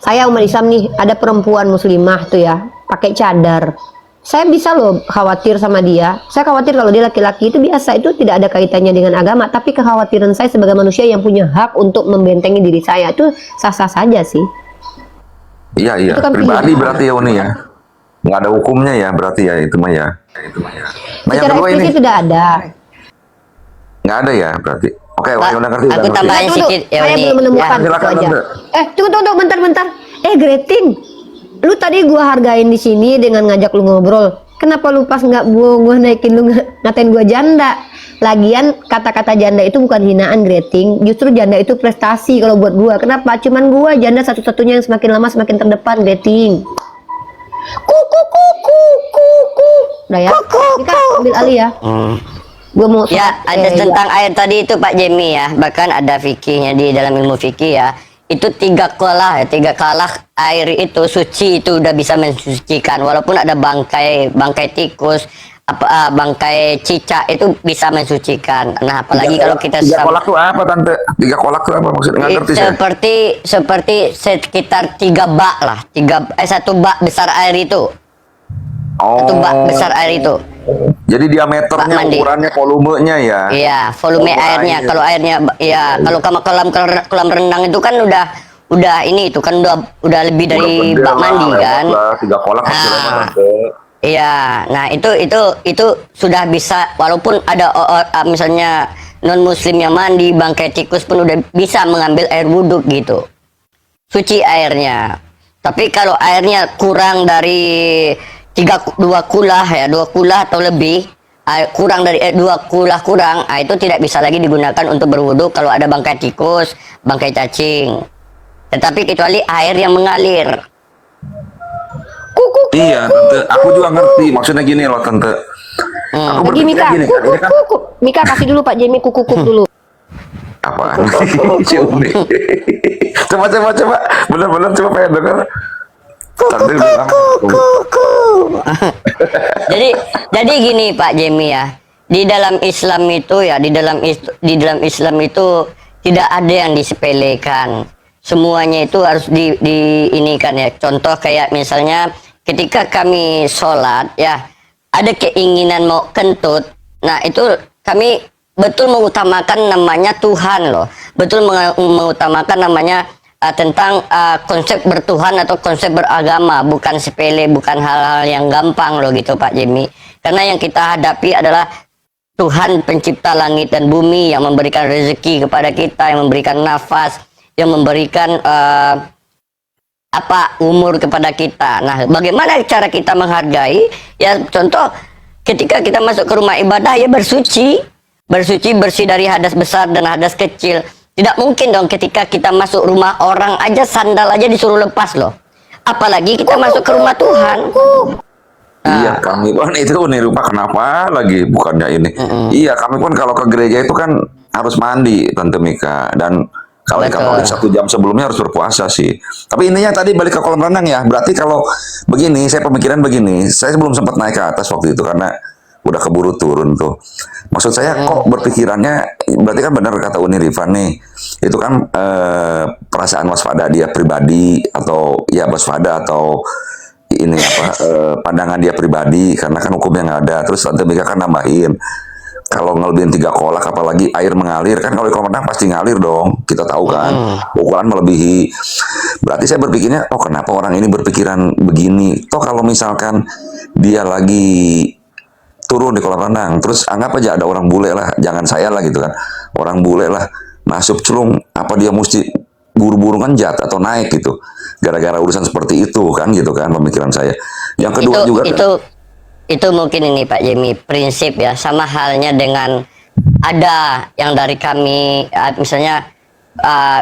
Saya umat Islam nih, ada perempuan muslimah tuh ya, pakai cadar. Saya bisa loh khawatir sama dia. Saya khawatir kalau dia laki-laki, itu biasa, itu tidak ada kaitannya dengan agama. Tapi kekhawatiran saya sebagai manusia yang punya hak untuk membentengi diri saya, itu sah-sah saja sih. Iya, kan pribadi berarti ya Uni ya. Nggak ada hukumnya ya berarti ya, itu mah ya. Nah, yang kedua ini tidak ada. Nggak ada ya berarti. Oke, Wahyu ngerti. Aku tambahin sedikit ya Saya ini. belum menemukan Ya, silakan, itu aja. Tante. Tunggu bentar. Greting. Lu tadi gua hargain di sini dengan ngajak lu ngobrol. Kenapa lu pas nggak gua naikin lu ngatain gua janda? Lagian kata-kata janda itu bukan hinaan, Greting. Justru janda itu prestasi kalau buat gua. Kenapa? Cuman gua janda satu-satunya yang semakin lama semakin terdepan, Greting. Kuku. Udah ya. Ini kan ambil alih ya. Gua mau Ya, ada tentang air tadi itu Pak Jemi ya. Bahkan ada fikihnya di dalam ilmu fikih ya. Itu tiga kalah air itu suci, itu udah bisa mensucikan. Walaupun ada bangkai tikus, bangkai cicak itu bisa mensucikan. Nah, apalagi kalau kita tiga kolak tuh apa Tante? Tiga kolak tuh apa maksudnya? Nggak ngerti saya. Seperti sekitar 3 bak lah, 1 bak besar air itu. 1 bak besar air itu. Jadi diameternya, ukurannya, volumenya ya. Iya, volume airnya. Kalau airnya ya, kalau kolam renang itu kan udah ini itu kan udah lebih dari bak mandi kan. 3 kolak Iya, nah itu sudah bisa, walaupun ada misalnya non muslim yang mandi, bangkai tikus pun udah bisa mengambil air wudhu gitu. Suci airnya. Tapi kalau airnya kurang dari 2 kulah atau lebih, kurang dari 2 kulah kurang, itu tidak bisa lagi digunakan untuk berwudu kalau ada bangkai tikus, bangkai cacing. Tetapi kecuali air yang mengalir. Kuku. Iya, tante. Aku juga ngerti. Maksudnya gini loh, tante. Aku Lagi Mika, berpikirnya gini kan. Ini kan kuku. Mika kasih dulu Pak Jemi kuku dulu. apaan? Si Uni. Coba. Bener-bener coba pengen denger. Tante bilang. Jadi gini Pak Jemi ya, di dalam Islam itu ya, di dalam Islam itu tidak ada yang disepelekan. Semuanya itu harus ini kan ya. Contoh kayak misalnya ketika kami sholat ya, ada keinginan mau kentut. Nah itu kami betul mengutamakan namanya Tuhan loh. Betul mengutamakan namanya tentang konsep bertuhan atau konsep beragama, bukan sepele, bukan hal-hal yang gampang loh gitu Pak Jemi. Karena yang kita hadapi adalah Tuhan pencipta langit dan bumi yang memberikan rezeki kepada kita, yang memberikan nafas, yang memberikan umur kepada kita. Nah, bagaimana cara kita menghargai? Ya contoh ketika kita masuk ke rumah ibadah ya bersuci bersih dari hadas besar dan hadas kecil. Tidak mungkin dong ketika kita masuk rumah orang aja sandal aja disuruh lepas loh. Apalagi kita masuk ke rumah Tuhan. Iya, kami pun itu nih lupa kenapa lagi bukannya ini. Iya, kami pun kalau ke gereja itu kan harus mandi, Tante Mika, dan kalau Katolik 1 jam sebelumnya harus berpuasa sih. Tapi intinya tadi balik ke kolam renang ya. Berarti kalau begini, saya pemikiran begini. Saya belum sempat naik ke atas waktu itu karena udah keburu turun tuh. Maksud saya kok berpikirannya, berarti kan benar kata Uni Rifan nih. Itu kan perasaan waspada dia pribadi atau ya waspada atau ini pandangan dia pribadi karena kan hukumnya nggak ada. Terus Tante Mika kan nambahin kalau ngelebihin 3 kolak apalagi air mengalir kan, kalau di kolam renang pasti ngalir dong, kita tahu kan ukuran melebihi. Berarti saya berpikirnya kenapa orang ini berpikiran begini. Toh kalau misalkan dia lagi turun di kolam renang terus anggap aja ada orang bule lah, jangan saya lah gitu kan, orang bule lah masuk celung, apa dia mesti buru-buru kan jatuh atau naik gitu gara-gara urusan seperti itu kan, gitu kan pemikiran saya. Yang kedua juga itu mungkin ini Pak Jemi prinsip ya, sama halnya dengan ada yang dari kami misalnya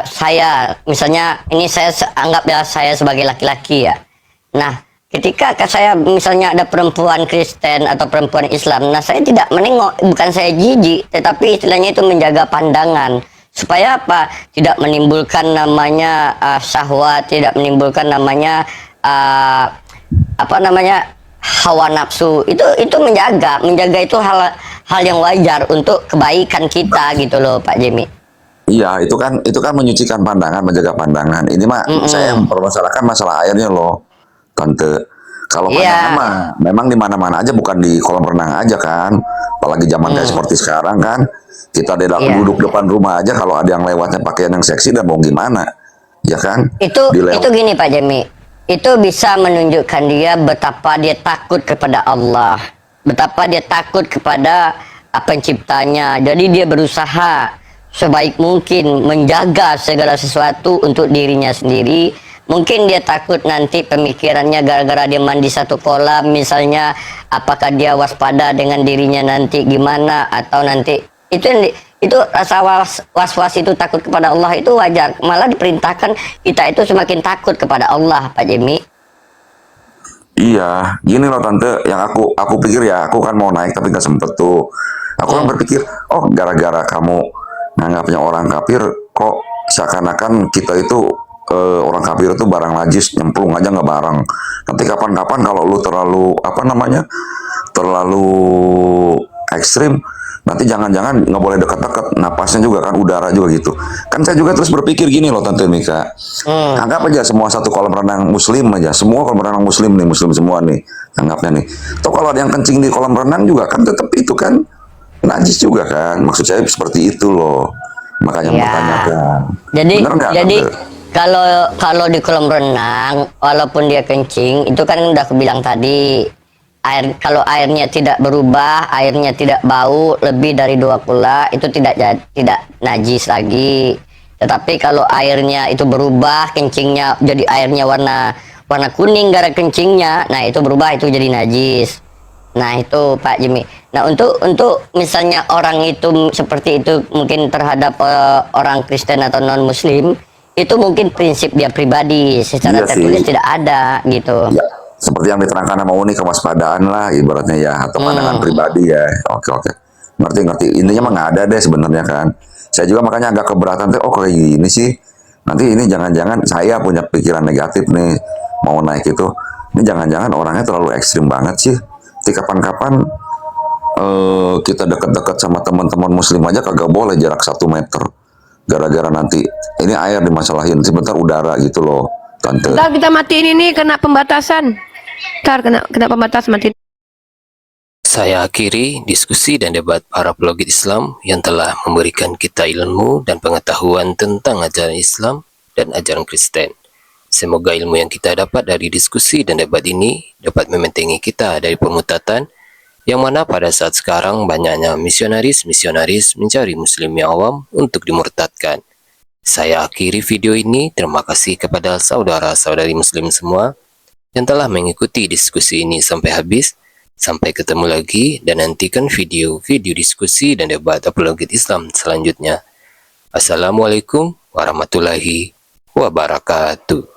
saya misalnya ini saya anggap ya saya sebagai laki-laki ya. Nah ketika saya misalnya ada perempuan Kristen atau perempuan Islam, nah saya tidak menengok, bukan saya jijik, tetapi istilahnya itu menjaga pandangan supaya apa? Tidak menimbulkan namanya syahwat, tidak menimbulkan namanya hawa nafsu. Itu menjaga itu hal yang wajar untuk kebaikan kita gitu loh Pak Jemi. Iya, itu kan menyucikan pandangan, menjaga pandangan. Ini mah saya yang mempermasalahkan masalah airnya loh, Tante. Kalau pandangan mah memang di mana-mana aja, bukan di kolam renang aja kan. Apalagi zaman kayak seperti sekarang kan. Kita duduk depan rumah aja kalau ada yang lewatnya pakaian yang seksi dan mau gimana. Ya kan? Itu gini Pak Jemi. Itu bisa menunjukkan dia betapa dia takut kepada Allah. Betapa dia takut kepada penciptanya. Jadi dia berusaha sebaik mungkin menjaga segala sesuatu untuk dirinya sendiri. Mungkin dia takut nanti pemikirannya gara-gara dia mandi satu kolam misalnya, apakah dia waspada dengan dirinya nanti gimana, atau nanti itu rasa was-was itu takut kepada Allah itu wajar. Malah diperintahkan kita itu semakin takut kepada Allah Pak Jemi. Iya, gini loh Tante, yang aku pikir ya, aku kan mau naik tapi gak sempet tuh. Aku kan berpikir, gara-gara kamu nganggapnya orang kafir, kok seakan-akan kita itu orang kafir itu barang najis, nyemplung aja nggak barang. Nanti kapan-kapan kalau lu terlalu ekstrim, nanti jangan-jangan nggak boleh dekat-dekat, napasnya juga kan, udara juga gitu. Kan saya juga terus berpikir gini loh Tante Mika, anggap aja semua satu kolam renang muslim aja, semua kolam renang muslim semua nih, anggapnya nih. Atau kalau ada yang kencing di kolam renang juga kan tetap itu kan najis juga kan, maksud saya seperti itu loh. Makanya mempertanyakan. Jadi kalau di kolam renang walaupun dia kencing itu kan udah aku bilang tadi, kalau airnya tidak berubah, airnya tidak bau lebih dari 2 kula itu tidak najis lagi. Tetapi kalau airnya itu berubah, kencingnya jadi airnya warna kuning gara kencingnya, nah itu berubah, itu jadi najis. Nah itu Pak Jimmy. Nah untuk misalnya orang itu seperti itu mungkin terhadap orang Kristen atau non Muslim, itu mungkin prinsip dia pribadi, secara tertulis tidak ada gitu. seperti yang diterangkan sama Uni, kewaspadaan lah ibaratnya ya, atau pandangan pribadi ya. Oke, ngerti. Intinya mah nggak ada deh sebenarnya kan. Saya juga makanya agak keberatan tuh, oh kayak gini sih. Nanti ini jangan-jangan saya punya pikiran negatif nih mau naik itu. Ini jangan-jangan orangnya terlalu ekstrim banget sih. Nanti kapan-kapan kita dekat-dekat sama teman-teman muslim aja kagak boleh jarak 1 meter. Gara-gara nanti ini air dimasalahin, sebentar udara gitu loh, Tante. Ntar kita matiin ini kena pembatasan. Ntar kena pembatasan matiin. Saya akhiri diskusi dan debat para pelogit Islam yang telah memberikan kita ilmu dan pengetahuan tentang ajaran Islam dan ajaran Kristen. Semoga ilmu yang kita dapat dari diskusi dan debat ini dapat membentengi kita dari permutatan, yang mana pada saat sekarang banyaknya misionaris mencari muslim yang awam untuk dimurtadkan. Saya akhiri video ini. Terima kasih kepada saudara-saudari muslim semua yang telah mengikuti diskusi ini sampai habis. Sampai ketemu lagi dan nantikan video-video diskusi dan debat apologet Islam selanjutnya. Assalamualaikum warahmatullahi wabarakatuh.